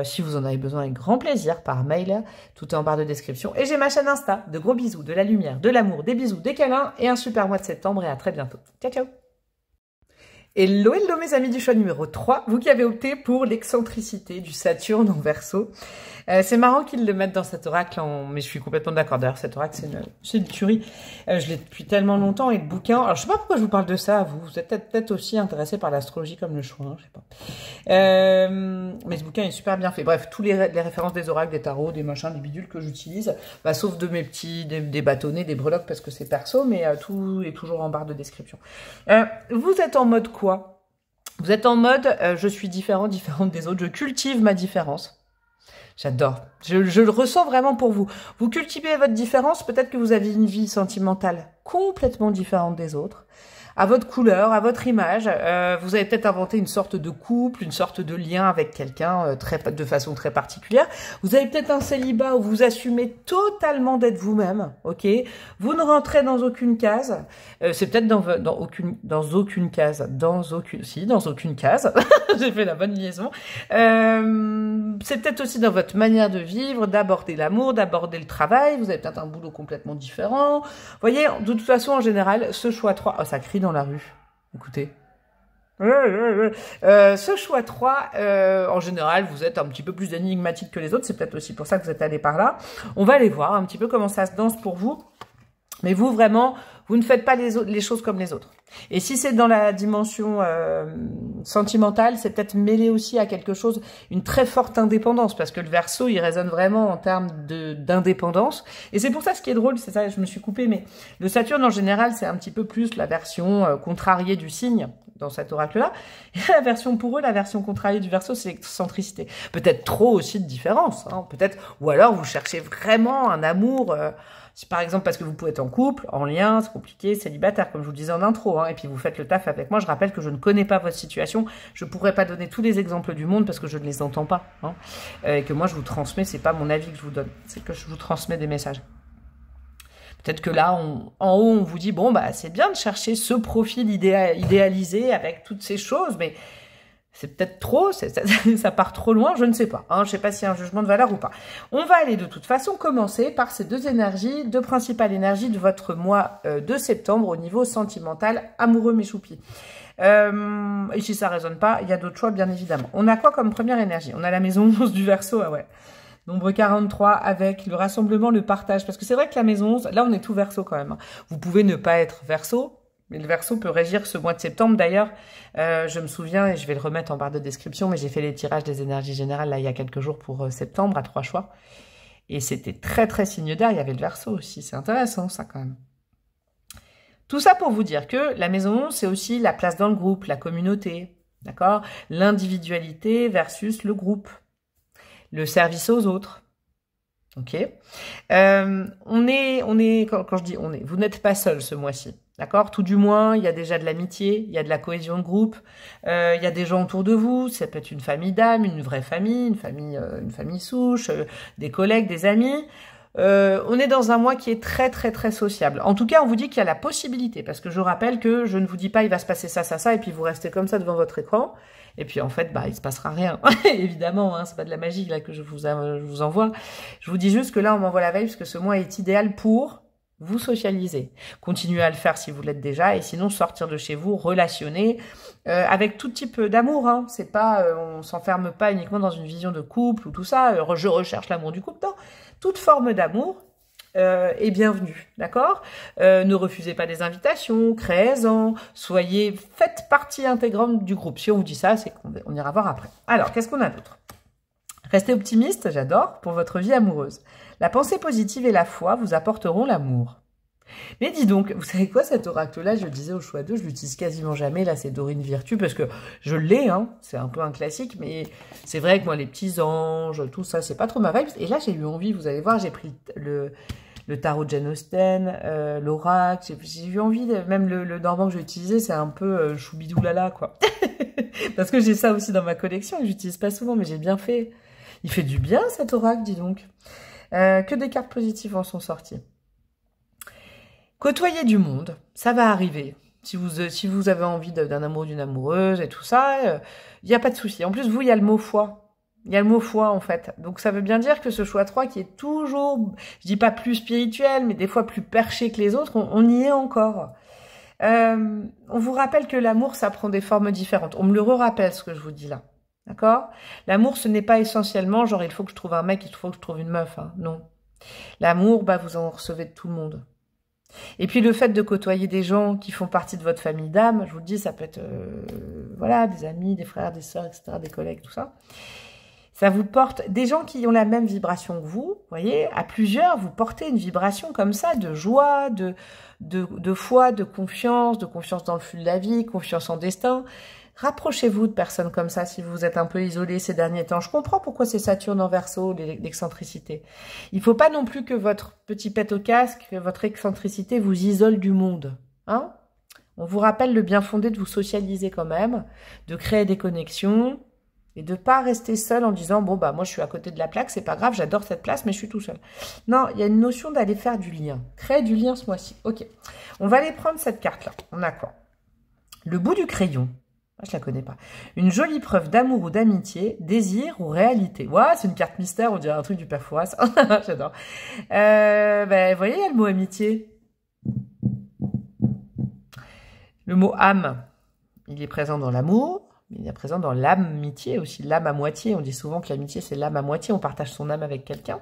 si vous en avez besoin avec grand plaisir par mail. Tout est en barre de description. Et j'ai ma chaîne Insta. De gros bisous, de la lumière, de l'amour, des bisous, des câlins et un super mois de septembre et à très bientôt. Ciao, ciao. Hello, hello mes amis du choix numéro 3, vous qui avez opté pour l'excentricité du Saturne en Verseau. C'est marrant qu'ils le mettent dans cet oracle, mais je suis complètement d'accord. D'ailleurs, cet oracle, c'est une tuerie. Je l'ai depuis tellement longtemps et le bouquin... Alors, je sais pas pourquoi je vous parle de ça, vous êtes peut-être aussi intéressé par l'astrologie comme le choix, hein, je sais pas. Mais ce bouquin est super bien fait. Bref, tous les références des oracles, des tarots, des machins, des bidules que j'utilise, bah, sauf de mes petits, des bâtonnets, des breloques parce que c'est perso, mais tout est toujours en barre de description. Vous êtes en mode quoi? Vous êtes en mode je suis différente des autres, je cultive ma différence. J'adore. Je le ressens vraiment pour vous. Vous cultivez votre différence, peut-être que vous avez une vie sentimentale complètement différente des autres. À votre couleur, à votre image, vous avez peut-être inventé une sorte de couple, une sorte de lien avec quelqu'un de façon très particulière. Vous avez peut-être un célibat où vous assumez totalement d'être vous-même, ok? Vous ne rentrez dans aucune case. C'est peut-être dans aucune case. J'ai fait la bonne liaison. C'est peut-être aussi dans votre manière de vivre, d'aborder l'amour, d'aborder le travail. Vous avez peut-être un boulot complètement différent. Vous voyez, de toute façon, en général, ce choix 3... Oh, ça crie dans la rue. Écoutez. Ce choix 3, en général, vous êtes un petit peu plus énigmatique que les autres. C'est peut-être aussi pour ça que vous êtes allé par là. On va aller voir un petit peu comment ça se danse pour vous. Mais vous, vraiment, vous ne faites pas les choses comme les autres. Et si c'est dans la dimension sentimentale, c'est peut-être mêlé aussi à quelque chose, une très forte indépendance, parce que le Verseau, il résonne vraiment en termes d'indépendance. Et c'est pour ça, ce qui est drôle, c'est ça, je me suis coupée, mais le Saturne, en général, c'est un petit peu plus la version contrariée du signe, dans cet oracle-là. Et la version, pour eux, la version contrariée du Verseau, c'est l'excentricité. Peut-être trop aussi de différence, hein, peut-être, ou alors vous cherchez vraiment un amour... Si par exemple, parce que vous pouvez être en couple, en lien, c'est compliqué, célibataire, comme je vous le disais en intro, hein, et puis vous faites le taf avec moi, je rappelle que je ne connais pas votre situation, je ne pourrais pas donner tous les exemples du monde parce que je ne les entends pas, hein, et que moi je vous transmets, c'est pas mon avis que je vous donne, c'est que je vous transmets des messages. Peut-être que là, en haut, on vous dit, bon, bah c'est bien de chercher ce profil idéalisé avec toutes ces choses, mais... c'est peut-être trop, ça part trop loin, je ne sais pas. Hein, je ne sais pas s'il y a un jugement de valeur ou pas. On va aller de toute façon commencer par ces deux énergies, deux principales énergies de votre mois de septembre au niveau sentimental, amoureux mes choupis. Et si ça ne résonne pas, il y a d'autres choix bien évidemment. On a quoi comme première énergie? On a la maison 11 du Verseau, ah ouais. Nombre 43 avec le rassemblement, le partage. Parce que c'est vrai que la maison 11, là on est tout Verseau quand même. Hein. Vous pouvez ne pas être Verseau, Mais le Verseau peut régir ce mois de septembre. D'ailleurs, je me souviens, et je vais le remettre en barre de description, mais j'ai fait les tirages des énergies générales là il y a quelques jours pour septembre à 3 choix. Et c'était très très signe d'air, il y avait le Verseau aussi. C'est intéressant ça quand même. Tout ça pour vous dire que la maison 11, c'est aussi la place dans le groupe, la communauté, d'accord? L'individualité versus le groupe, le service aux autres. Ok, quand je dis on est, vous n'êtes pas seul ce mois-ci, d'accord? Tout du moins, il y a déjà de l'amitié, il y a de la cohésion de groupe, il y a des gens autour de vous, ça peut être une famille d'âme, une vraie famille, une famille souche, des collègues, des amis. On est dans un mois qui est très très très sociable. En tout cas, on vous dit qu'il y a la possibilité, parce que je rappelle que je ne vous dis pas il va se passer ça, ça, ça, et puis vous restez comme ça devant votre écran. Et puis en fait, bah il se passera rien. Évidemment, hein, c'est pas de la magie là que je vous envoie. Je vous dis juste que là, on m'envoie la veille parce que ce mois est idéal pour vous socialiser. Continuez à le faire si vous l'êtes déjà, et sinon sortir de chez vous, relationner avec tout type d'amour. Hein. C'est pas, on s'enferme pas uniquement dans une vision de couple ou tout ça. Je recherche l'amour du couple. Non, toute forme d'amour est bienvenue, d'accord? Ne refusez pas des invitations, créez-en, faites partie intégrante du groupe. Si on vous dit ça, c'est qu'on ira voir après. Alors, qu'est-ce qu'on a d'autre? Restez optimiste, j'adore, pour votre vie amoureuse. La pensée positive et la foi vous apporteront l'amour. Mais dis donc, vous savez quoi, cet oracle-là, je le disais au choix 2, je l'utilise quasiment jamais, là c'est Dorine Virtue, parce que je l'ai, hein, c'est un peu un classique, mais c'est vrai que moi, les petits anges, tout ça, c'est pas trop ma vibe. Et là, j'ai eu envie, vous allez voir, j'ai pris le tarot de Jane Austen, l'oracle, j'ai eu envie, même le normand que j'ai utilisé, c'est un peu choubidoulala, quoi. Parce que j'ai ça aussi dans ma collection, et j'utilise pas souvent, mais j'ai bien fait. Il fait du bien, cet oracle, dis donc. Que des cartes positives en sont sorties. Côtoyer du monde, ça va arriver. Si vous avez envie d'un amoureux, d'une amoureuse et tout ça, il n'y a pas de souci. En plus, vous, il y a le mot foi. Il y a le mot foi, en fait. Donc, ça veut bien dire que ce choix 3 qui est toujours, je dis pas plus spirituel, mais des fois plus perché que les autres, on y est encore. On vous rappelle que l'amour, ça prend des formes différentes. On me le rappelle ce que je vous dis là. D'accord? L'amour, ce n'est pas essentiellement genre, il faut que je trouve un mec, il faut que je trouve une meuf. Hein. Non. L'amour, bah, vous en recevez de tout le monde. Et puis le fait de côtoyer des gens qui font partie de votre famille d'âme, je vous le dis, ça peut être voilà, des amis, des frères, des sœurs, etc., des collègues, tout ça. Ça vous porte, des gens qui ont la même vibration que vous, voyez, à plusieurs, vous portez une vibration comme ça, de joie, de foi, de confiance dans le flux de la vie, confiance en destin. Rapprochez-vous de personnes comme ça si vous êtes un peu isolé ces derniers temps. Je comprends pourquoi c'est Saturne en Verseau, l'excentricité. Il ne faut pas non plus que votre petit pet au casque, que votre excentricité vous isole du monde. Hein? On vous rappelle le bien fondé de vous socialiser quand même, de créer des connexions et de ne pas rester seul en disant « Bon, bah moi je suis à côté de la plaque, c'est pas grave, j'adore cette place, mais je suis tout seul. » Non, il y a une notion d'aller faire du lien. Créer du lien ce mois-ci. Ok, on va aller prendre cette carte-là. On a quoi? Le bout du crayon. Je la connais pas. Une jolie preuve d'amour ou d'amitié, désir ou réalité. Ouais, c'est une carte mystère, on dirait un truc du Père Fouras. J'adore. Vous voyez, il y a le mot amitié. Le mot âme, il est présent dans l'amour, mais il est présent dans l'amitié aussi, l'âme à moitié. On dit souvent que l'amitié, c'est l'âme à moitié, on partage son âme avec quelqu'un.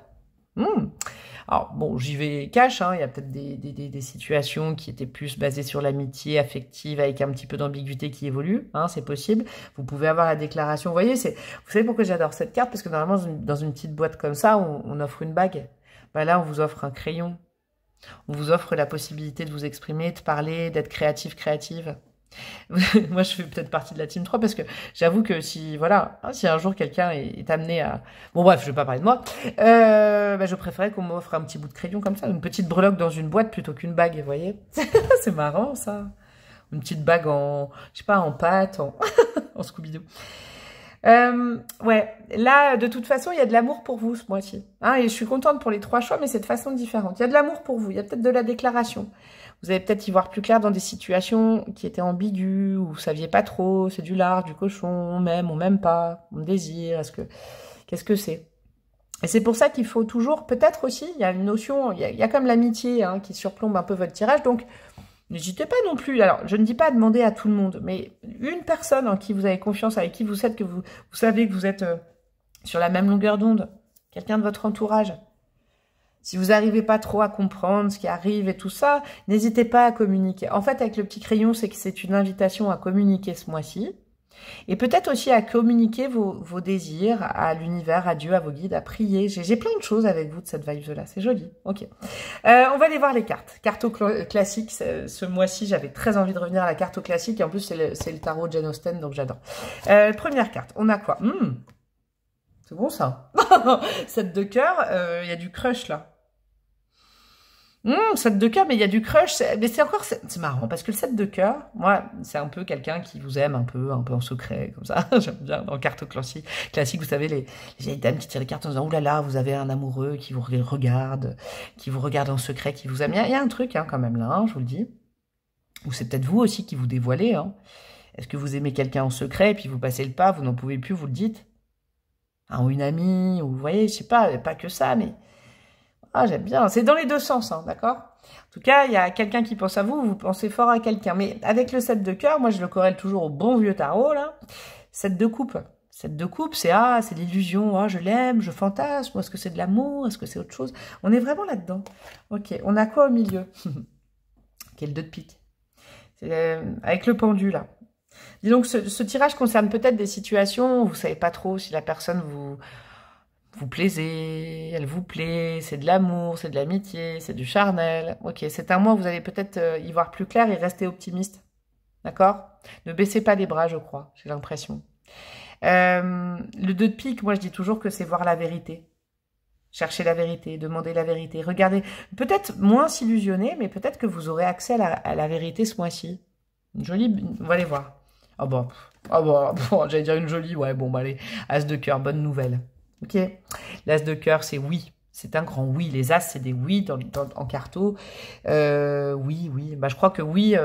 Alors, bon, j'y vais cash, hein. Il y a peut-être des situations qui étaient plus basées sur l'amitié affective avec un petit peu d'ambiguïté qui évolue, hein, c'est possible. Vous pouvez avoir la déclaration, vous voyez, vous savez pourquoi j'adore cette carte? Parce que normalement, dans une petite boîte comme ça, on offre une bague. Bah là, on vous offre un crayon. On vous offre la possibilité de vous exprimer, de parler, d'être créative. Moi, je fais peut-être partie de la team 3 parce que j'avoue que si un jour quelqu'un est amené à... Bon bref, je vais pas parler de moi. Je préférais qu'on m'offre un petit bout de crayon comme ça, une petite breloque dans une boîte plutôt qu'une bague, vous voyez. C'est marrant ça. Une petite bague en, je sais pas, en pâte, en Scooby-Doo. Ouais, là, de toute façon, il y a de l'amour pour vous ce mois-ci. Hein, et je suis contente pour les 3 choix, mais c'est de façon différente. Il y a de l'amour pour vous, il y a peut-être de la déclaration. Vous allez peut-être y voir plus clair dans des situations qui étaient ambiguës, où vous saviez pas trop, c'est du lard, du cochon, on m'aime pas, on désire, qu'est-ce que c'est? Et c'est pour ça qu'il faut toujours, peut-être aussi, il y a une notion, il y a comme l'amitié hein, qui surplombe un peu votre tirage, donc n'hésitez pas non plus. Alors, je ne dis pas demander à tout le monde, mais une personne en qui vous avez confiance, avec qui vous êtes, que vous savez que vous êtes sur la même longueur d'onde, quelqu'un de votre entourage. Si vous n'arrivez pas trop à comprendre ce qui arrive et tout ça, n'hésitez pas à communiquer. En fait, avec le petit crayon, c'est que c'est une invitation à communiquer ce mois-ci. Et peut-être aussi à communiquer vos désirs à l'univers, à Dieu, à vos guides, à prier. J'ai plein de choses avec vous de cette vibe-là, c'est joli. Ok. On va aller voir les cartes. Carte classique, ce mois-ci, j'avais très envie de revenir à la carte classique. Et en plus, c'est le tarot de Jane Austen, donc j'adore. Première carte, on a quoi? C'est bon ça. 7 de cœur, il y a du crush là. 7 de cœur, mais il y a du crush. Mais c'est encore, c'est marrant, parce que le 7 de cœur, moi, c'est un peu quelqu'un qui vous aime un peu en secret, comme ça. J'aime bien, dans carte classique, vous savez, les vieilles dames qui tirent les cartes en disant, oulala, vous avez un amoureux qui vous regarde en secret, qui vous aime. Il y a un truc, hein, quand même, là, hein, je vous le dis. Ou c'est peut-être vous aussi qui vous dévoilez, hein. Est-ce que vous aimez quelqu'un en secret, et puis vous passez le pas, vous n'en pouvez plus, vous le dites? Hein, ou une amie, ou vous voyez, je sais pas que ça, mais... Ah, j'aime bien. C'est dans les deux sens, hein, d'accord? En tout cas, il y a quelqu'un qui pense à vous, vous pensez fort à quelqu'un. Mais avec le 7 de cœur, moi, je le corrèle toujours au bon vieux tarot, là. 7 de coupe. 7 de coupe, c'est l'illusion. Je l'aime, je fantasme. Est-ce que c'est de l'amour? Est-ce que c'est autre chose? On est vraiment là-dedans. Ok, on a quoi au milieu? Quel 2 de pique. Avec le pendu, là. Dis donc, ce tirage concerne peut-être des situations où vous savez pas trop si la personne vous plaisez, elle vous plaît, c'est de l'amour, c'est de l'amitié, c'est du charnel. Ok, c'est un mois où vous allez peut-être y voir plus clair et rester optimiste. D'accord? Ne baissez pas les bras, je crois, j'ai l'impression. Le 2 de pique, moi je dis toujours que c'est voir la vérité. Chercher la vérité, demander la vérité. Regardez, peut-être moins s'illusionner, mais peut-être que vous aurez accès à la vérité ce mois-ci. Une jolie... On va aller voir. Bon, j'allais dire une jolie, ouais, bon, bah allez. As de cœur, bonne nouvelle. Ok, l'as de cœur, c'est oui. C'est un grand oui. Les as, c'est des oui en carto. Oui. Bah, je crois que oui,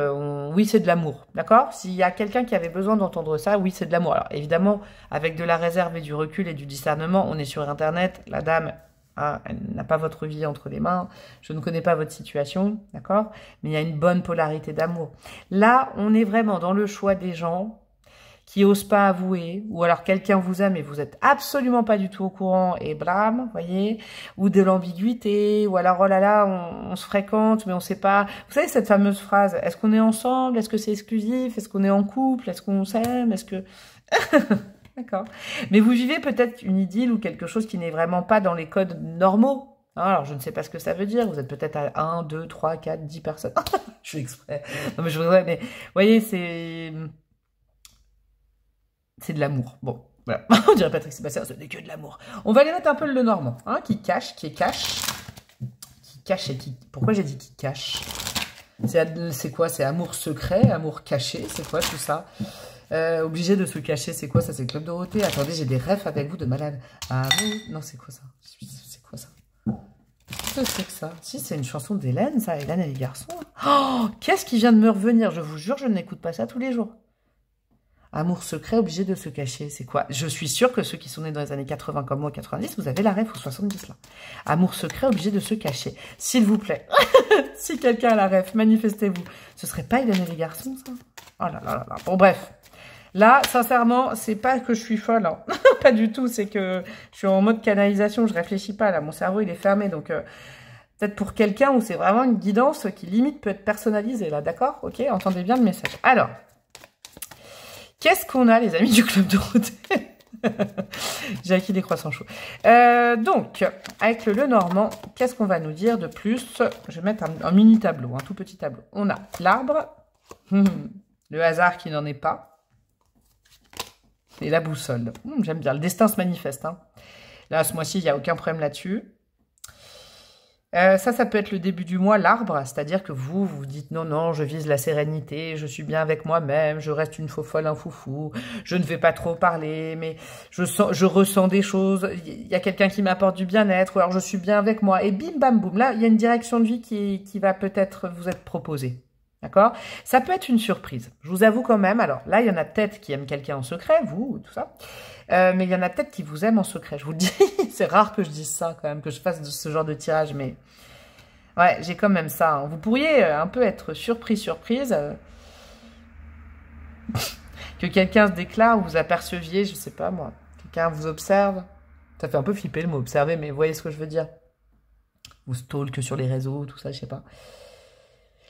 oui, c'est de l'amour. D'accord? S'il y a quelqu'un qui avait besoin d'entendre ça, oui, c'est de l'amour. Alors, évidemment, avec de la réserve et du recul et du discernement, on est sur Internet. La dame, hein, elle n'a pas votre vie entre les mains. Je ne connais pas votre situation. D'accord? Mais il y a une bonne polarité d'amour. Là, on est vraiment dans le choix des gens qui osent pas avouer, ou alors quelqu'un vous aime et vous êtes absolument pas du tout au courant et blam, voyez, ou de l'ambiguïté, ou alors oh là là, on se fréquente mais on sait pas. Vous savez cette fameuse phrase, est-ce qu'on est ensemble, est-ce que c'est exclusif, est-ce qu'on est en couple, est-ce qu'on s'aime, est-ce que... D'accord. Mais vous vivez peut-être une idylle ou quelque chose qui n'est vraiment pas dans les codes normaux. Alors, je ne sais pas ce que ça veut dire. Vous êtes peut-être à 1, 2, 3, 4, 10 personnes. Je fais exprès. Non mais je voudrais, mais... Vous voyez, c'est de l'amour. Bon, voilà. On dirait Patrick Sébastien, ce n'est que de l'amour. On va aller mettre un peu le normand, hein, qui cache. Qui cache et qui... Pourquoi j'ai dit qui cache? C'est quoi? C'est amour secret, amour caché? C'est quoi tout ça? Obligé de se cacher, c'est quoi ça? C'est Club Dorothée? Attendez, j'ai des rêves avec vous de malade. Ah non, c'est quoi ça? C'est quoi ça? Qu'est-ce que c'est que ça? Si, c'est une chanson d'Hélène, ça. Hélène et les garçons. Oh, qu'est-ce qui vient de me revenir? Je vous jure, je n'écoute pas ça tous les jours. Amour secret, obligé de se cacher. C'est quoi? Je suis sûre que ceux qui sont nés dans les années 80 comme moi, 90, vous avez la ref ou 70 là. Amour secret, obligé de se cacher. S'il vous plaît. Si quelqu'un a la ref, manifestez-vous. Ce serait pas Hélène et les garçons, ça? Oh là là là là. Bon, bref. Là, sincèrement, c'est pas que je suis folle. Hein. Pas du tout. C'est que je suis en mode canalisation. Je réfléchis pas, là. Mon cerveau, il est fermé. Donc, peut-être pour quelqu'un où c'est vraiment une guidance qui limite peut être personnalisée, là. D'accord? Ok? Entendez bien le message. Alors... Qu'est-ce qu'on a, les amis du Club Dorothée? J'ai acquis des croissants chauds. Donc, avec le Lenormand, qu'est-ce qu'on va nous dire de plus? Je vais mettre un mini tableau, un tout petit tableau. On a l'arbre, le hasard qui n'en est pas, et la boussole. J'aime bien, le destin se manifeste. Hein. Là, ce mois-ci, il n'y a aucun problème là-dessus. Ça peut être le début du mois, l'arbre, c'est-à-dire que vous dites non, je vise la sérénité, je suis bien avec moi-même, je reste une faux folle, un foufou, je ne vais pas trop parler, mais je ressens des choses, il y a quelqu'un qui m'apporte du bien-être, ou alors je suis bien avec moi, et bim bam boum, là, il y a une direction de vie qui va peut-être vous être proposée. D'accord? Ça peut être une surprise. Je vous avoue quand même, alors là, il y en a peut-être qui aiment quelqu'un en secret, vous, tout ça. Mais il y en a peut-être qui vous aiment en secret. Je vous le dis, c'est rare que je dise ça quand même, que je fasse ce genre de tirage, mais... Ouais, j'ai quand même ça. Hein. Vous pourriez un peu être surprise. Que quelqu'un se déclare ou vous aperceviez, je sais pas moi. Quelqu'un vous observe. Ça fait un peu flipper le mot observer, mais vous voyez ce que je veux dire. vous stalk sur les réseaux, tout ça, je sais pas.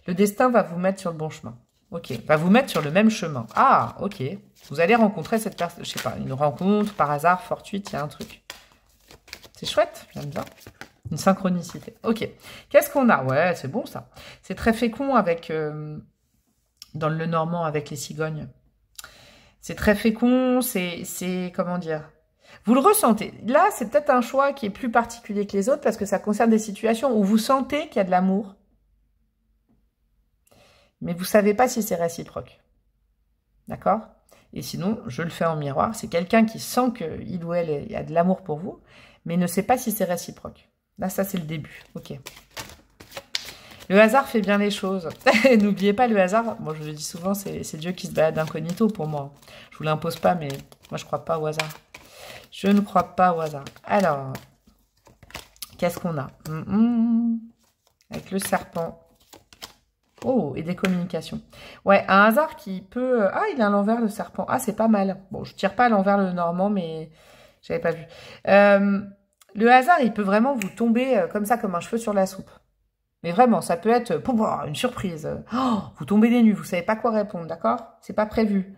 Le destin va vous mettre sur le bon chemin. Ok, va vous mettre sur le même chemin. Ah, ok. Vous allez rencontrer cette personne, je sais pas, une rencontre, par hasard, fortuite, il y a un truc. C'est chouette, j'aime bien. Une synchronicité. Ok. Qu'est-ce qu'on a? Ouais, c'est bon ça. C'est très fécond avec, dans le Normand, avec les cigognes. C'est très fécond, c'est, comment dire? Vous le ressentez. Là, c'est peut-être un choix qui est plus particulier que les autres parce que ça concerne des situations où vous sentez qu'il y a de l'amour. Mais vous ne savez pas si c'est réciproque. D'accord? Et sinon, je le fais en miroir. C'est quelqu'un qui sent qu'il ou elle a de l'amour pour vous, mais ne sait pas si c'est réciproque. Là, ça, c'est le début. Ok. Le hasard fait bien les choses. N'oubliez pas le hasard. Moi, je le dis souvent, c'est Dieu qui se balade incognito pour moi. Je vous l'impose pas, mais moi, je ne crois pas au hasard. Je ne crois pas au hasard. Alors, qu'est-ce qu'on a? Avec le serpent. Oh, et des communications. Ouais, un hasard qui peut... Ah, il est à l'envers, le serpent. Ah, c'est pas mal. Bon, je tire pas à l'envers le Normand, mais j'avais pas vu. Le hasard, il peut vraiment vous tomber comme ça, comme un cheveu sur la soupe. Mais vraiment, ça peut être une surprise. Oh, vous tombez des nues, vous savez pas quoi répondre, d'accord? C'est pas prévu.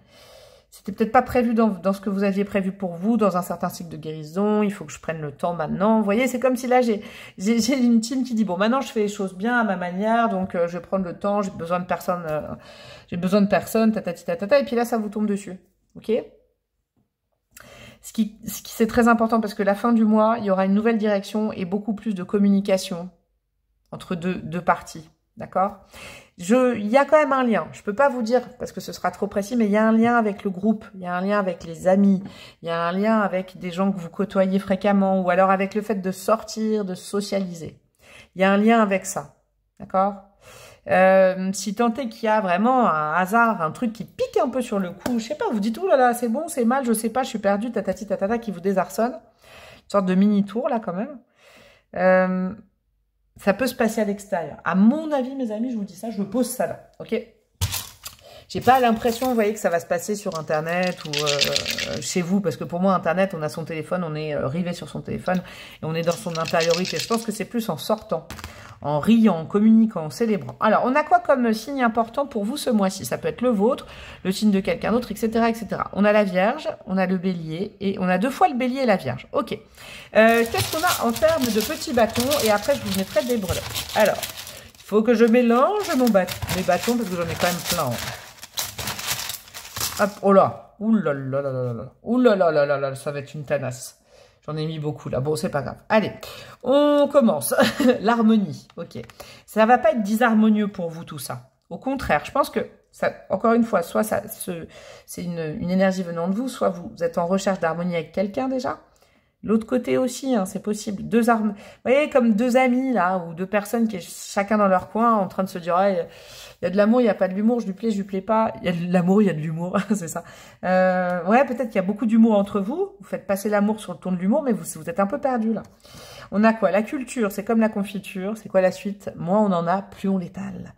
C'était peut-être pas prévu dans ce que vous aviez prévu pour vous, dans un certain cycle de guérison. Il faut que je prenne le temps maintenant. Vous voyez, c'est comme si là, j'ai une team qui dit, bon, maintenant, je fais les choses bien à ma manière, donc je vais prendre le temps, j'ai besoin de personne, tatati, tatata, et puis là, ça vous tombe dessus. Ok? Ce qui c'est très important, parce que la fin du mois, il y aura une nouvelle direction et beaucoup plus de communication entre deux parties. D'accord? Il y a quand même un lien. Je peux pas vous dire, parce que ce sera trop précis, mais il y a un lien avec le groupe, il y a un lien avec les amis, il y a un lien avec des gens que vous côtoyez fréquemment, ou alors avec le fait de sortir, de socialiser. Il y a un lien avec ça. D'accord? Si tant est qu'il y a vraiment un hasard, un truc qui pique un peu sur le coup, je sais pas, vous dites, oh là là, c'est bon, c'est mal, je sais pas, je suis perdue, tatati tatata, qui vous désarçonne. Une sorte de mini-tour, là, quand même. Ça peut se passer à l'extérieur. À mon avis, mes amis, je vous dis ça, je pose ça là, ok? J'ai pas l'impression, vous voyez, que ça va se passer sur Internet ou chez vous, parce que pour moi, Internet, on a son téléphone, on est rivé sur son téléphone, et on est dans son intériorité. Je pense que c'est plus en sortant, en riant, en communiquant, en célébrant. Alors, on a quoi comme signe important pour vous ce mois-ci? Ça peut être le vôtre, le signe de quelqu'un d'autre, etc., etc. On a la Vierge, on a le Bélier, et on a 2 fois le Bélier et la Vierge. Ok. Qu'est-ce qu'on a en termes de petits bâtons? Et après, je vous mettrai des breloques. Alors, il faut que je mélange mes bâtons, parce que j'en ai quand même plein. Hop, oh là, ouh là là là là là, ouh là là là là là, ça va être une tanasse. J'en ai mis beaucoup là. Bon, c'est pas grave. Allez, on commence. L'harmonie, ok. Ça va pas être disharmonieux pour vous tout ça. Au contraire, je pense que ça, encore une fois, soit c'est une énergie venant de vous, soit vous êtes en recherche d'harmonie avec quelqu'un déjà. L'autre côté aussi, hein, c'est possible. Vous voyez, comme 2 amis là, ou 2 personnes qui sont chacun dans leur coin, en train de se dire, ah, il y a de l'amour, il n'y a pas de l'humour, je lui plais pas. Il y a de l'amour, il y a de l'humour, c'est ça. Ouais, peut-être qu'il y a beaucoup d'humour entre vous. Vous faites passer l'amour sur le ton de l'humour, mais vous êtes un peu perdu là. On a quoi? La culture, c'est comme la confiture. C'est quoi la suite? Moins on en a, plus on l'étale.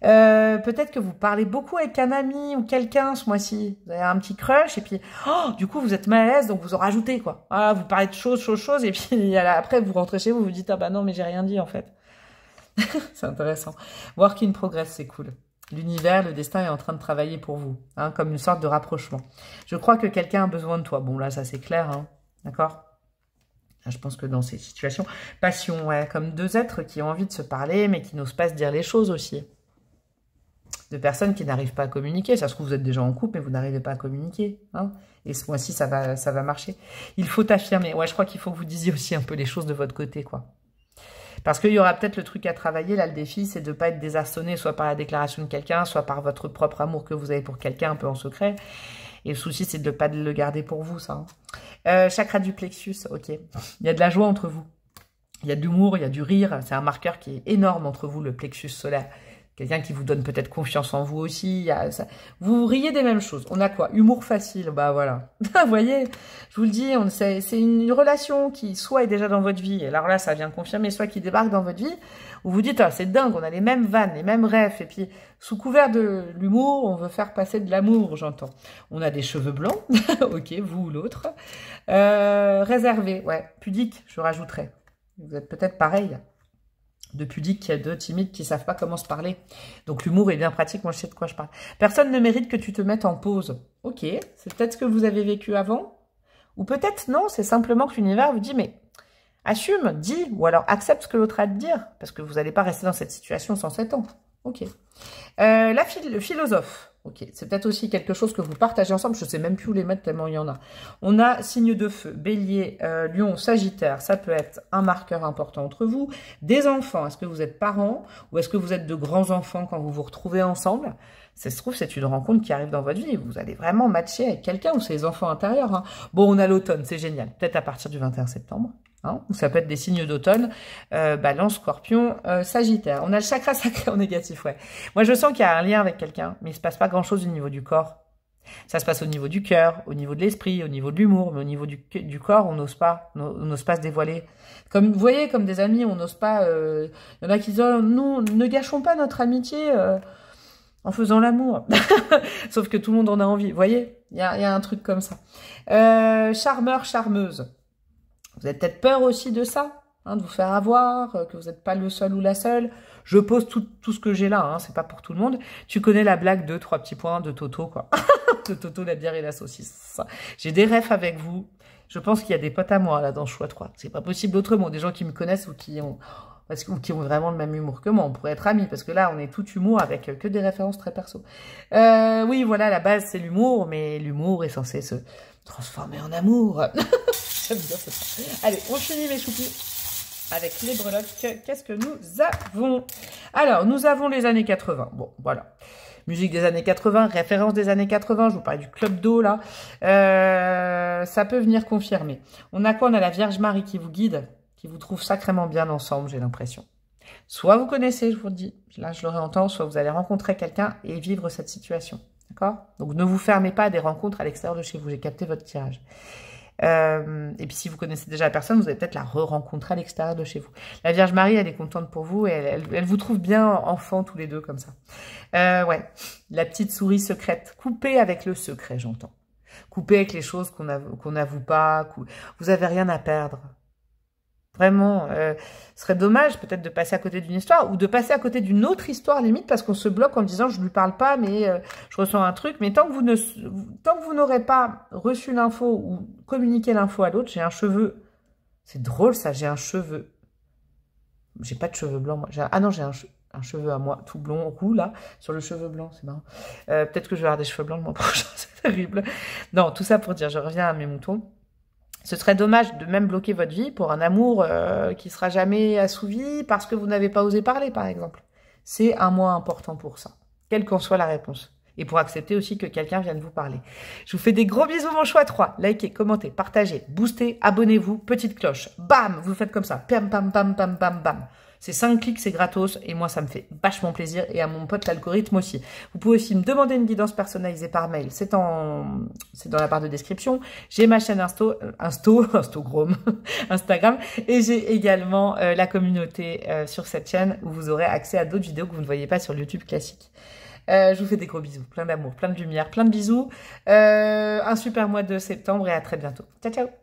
Peut-être que vous parlez beaucoup avec un ami ou quelqu'un ce mois-ci. Vous avez un petit crush et puis, oh, du coup, vous êtes mal à l'aise, donc vous en rajoutez, quoi. Ah, vous parlez de choses, et puis après, vous rentrez chez vous, vous dites, ah bah non, mais j'ai rien dit, en fait. C'est intéressant. Work in progress, c'est cool. L'univers, le destin est en train de travailler pour vous, hein, comme une sorte de rapprochement. Je crois que quelqu'un a besoin de toi. Bon, là, ça, c'est clair, hein. D'accord? Je pense que dans ces situations, passion, ouais, comme 2 êtres qui ont envie de se parler, mais qui n'osent pas se dire les choses aussi. De personnes qui n'arrivent pas à communiquer. Ça se trouve, vous êtes déjà en couple, mais vous n'arrivez pas à communiquer. Hein, et ce mois-ci, ça va marcher. Il faut affirmer. Ouais, je crois qu'il faut que vous disiez aussi un peu les choses de votre côté, quoi. Parce qu'il y aura peut-être le truc à travailler. Là, le défi, c'est de ne pas être désarçonné, soit par la déclaration de quelqu'un, soit par votre propre amour que vous avez pour quelqu'un, un peu en secret. Et le souci, c'est de ne pas le garder pour vous, ça. Hein. Chakra du plexus, ok. Il y a de la joie entre vous. Il y a de l'humour, il y a du rire. C'est un marqueur qui est énorme entre vous, le plexus solaire. Quelqu'un qui vous donne peut-être confiance en vous aussi. Vous riez des mêmes choses. On a quoi? Humour facile. Bah voilà. Vous voyez, je vous le dis, c'est une relation qui soit est déjà dans votre vie. Et alors là, ça vient confirmer, soit qui débarque dans votre vie. Où vous dites, ah, c'est dingue, on a les mêmes vannes, les mêmes rêves. Et puis, sous couvert de l'humour, on veut faire passer de l'amour, j'entends. On a des cheveux blancs. Ok, vous ou l'autre. Réservé, ouais. Pudique, je rajouterais. Vous êtes peut-être pareil. de pudiques, de timides qui savent pas comment se parler. Donc l'humour est bien pratique, moi je sais de quoi je parle. Personne ne mérite que tu te mettes en pause. Ok, c'est peut-être ce que vous avez vécu avant. Ou peut-être non, c'est simplement que l'univers vous dit, mais assume, dis, ou alors accepte ce que l'autre a à te dire, parce que vous n'allez pas rester dans cette situation sans 7 ans. Ok. Le philosophe. Ok, c'est peut-être aussi quelque chose que vous partagez ensemble. Je sais même plus où les mettre tellement il y en a. On a signe de feu, bélier, lion, sagittaire. Ça peut être un marqueur important entre vous. Des enfants. Est-ce que vous êtes parents ou est-ce que vous êtes de grands enfants quand vous vous retrouvez ensemble? Ça se trouve, c'est une rencontre qui arrive dans votre vie. Vous allez vraiment matcher avec quelqu'un ou ses enfants intérieurs. Hein. Bon, on a l'automne, c'est génial. Peut-être à partir du 21 septembre. Hein, ou ça peut être des signes d'automne, balance, scorpion, sagittaire. On a le chakra sacré en négatif, ouais. Moi, je sens qu'il y a un lien avec quelqu'un, mais il se passe pas grand-chose au niveau du corps. Ça se passe au niveau du cœur, au niveau de l'esprit, au niveau de l'humour, mais au niveau du corps, on n'ose pas se dévoiler. Comme vous voyez, comme des amis, on n'ose pas. Il y en a qui disent, oh, non, ne gâchons pas notre amitié en faisant l'amour. Sauf que tout le monde en a envie. Vous voyez, il y a un truc comme ça. Charmeur, charmeuse. Vous avez peut-être peur aussi de ça, hein, de vous faire avoir, que vous n'êtes pas le seul ou la seule. Je pose tout ce que j'ai là, hein, c'est pas pour tout le monde. Tu connais la blague de 3 petits points de Toto, quoi. De Toto, la bière et la saucisse. J'ai des rêves avec vous. Je pense qu'il y a des potes à moi, là, dans Choix 3. C'est pas possible autrement. Des gens qui me connaissent ou qui ont vraiment le même humour que moi. On pourrait être amis, parce que là, on est tout humour avec que des références très perso. Oui, voilà, la base, c'est l'humour, mais l'humour est censé se transformer en amour. J'aime bien ça. Allez, on finit mes choupis avec les breloques. Qu'est-ce que nous avons? Alors, nous avons les années 80. Bon, voilà. Musique des années 80, référence des années 80. Je vous parlais du Club d'eau, là. Ça peut venir confirmer. On a quoi? On a la Vierge Marie qui vous guide, qui vous trouve sacrément bien ensemble, j'ai l'impression. Soit vous connaissez, je vous le dis, là je l'aurai en temps, soit vous allez rencontrer quelqu'un et vivre cette situation. D'accord? Donc ne vous fermez pas à des rencontres à l'extérieur de chez vous. J'ai capté votre tirage. Et puis si vous connaissez déjà la personne, vous allez peut-être la re-rencontrer à l'extérieur de chez vous. La Vierge Marie, elle est contente pour vous et elle vous trouve bien enfants tous les deux comme ça. Ouais, la petite souris secrète. Coupez avec le secret, j'entends. Coupez avec les choses qu'on n'avoue pas. Vous avez rien à perdre. Vraiment, ce serait dommage peut-être de passer à côté d'une histoire ou de passer à côté d'une autre histoire limite parce qu'on se bloque en disant je lui parle pas mais je ressens un truc. Mais tant que vous n'aurez pas reçu l'info ou communiqué l'info à l'autre, j'ai un cheveu. C'est drôle ça, j'ai un cheveu. J'ai pas de cheveux blancs moi. Ah non, j'ai un cheveu à moi tout blond roux là sur le cheveu blanc, c'est marrant. Peut-être que je vais avoir des cheveux blancs le mois prochain, c'est terrible. Non, tout ça pour dire, je reviens à mes moutons. Ce serait dommage de même bloquer votre vie pour un amour qui sera jamais assouvi parce que vous n'avez pas osé parler, par exemple. C'est un mois important pour ça, quelle qu'en soit la réponse. Et pour accepter aussi que quelqu'un vienne vous parler. Je vous fais des gros bisous, mon choix 3. Likez, commentez, partagez, boostez, abonnez-vous, petite cloche. Bam, vous faites comme ça. Pam, pam, pam, pam, pam, bam. C'est 5 clics, c'est gratos et moi ça me fait vachement plaisir et à mon pote l'algorithme aussi. Vous pouvez aussi me demander une guidance personnalisée par mail, c'est dans la barre de description. J'ai ma chaîne Instagram et j'ai également la communauté sur cette chaîne où vous aurez accès à d'autres vidéos que vous ne voyez pas sur le YouTube classique. Je vous fais des gros bisous, plein d'amour, plein de lumière, plein de bisous. Un super mois de septembre et à très bientôt. Ciao, ciao!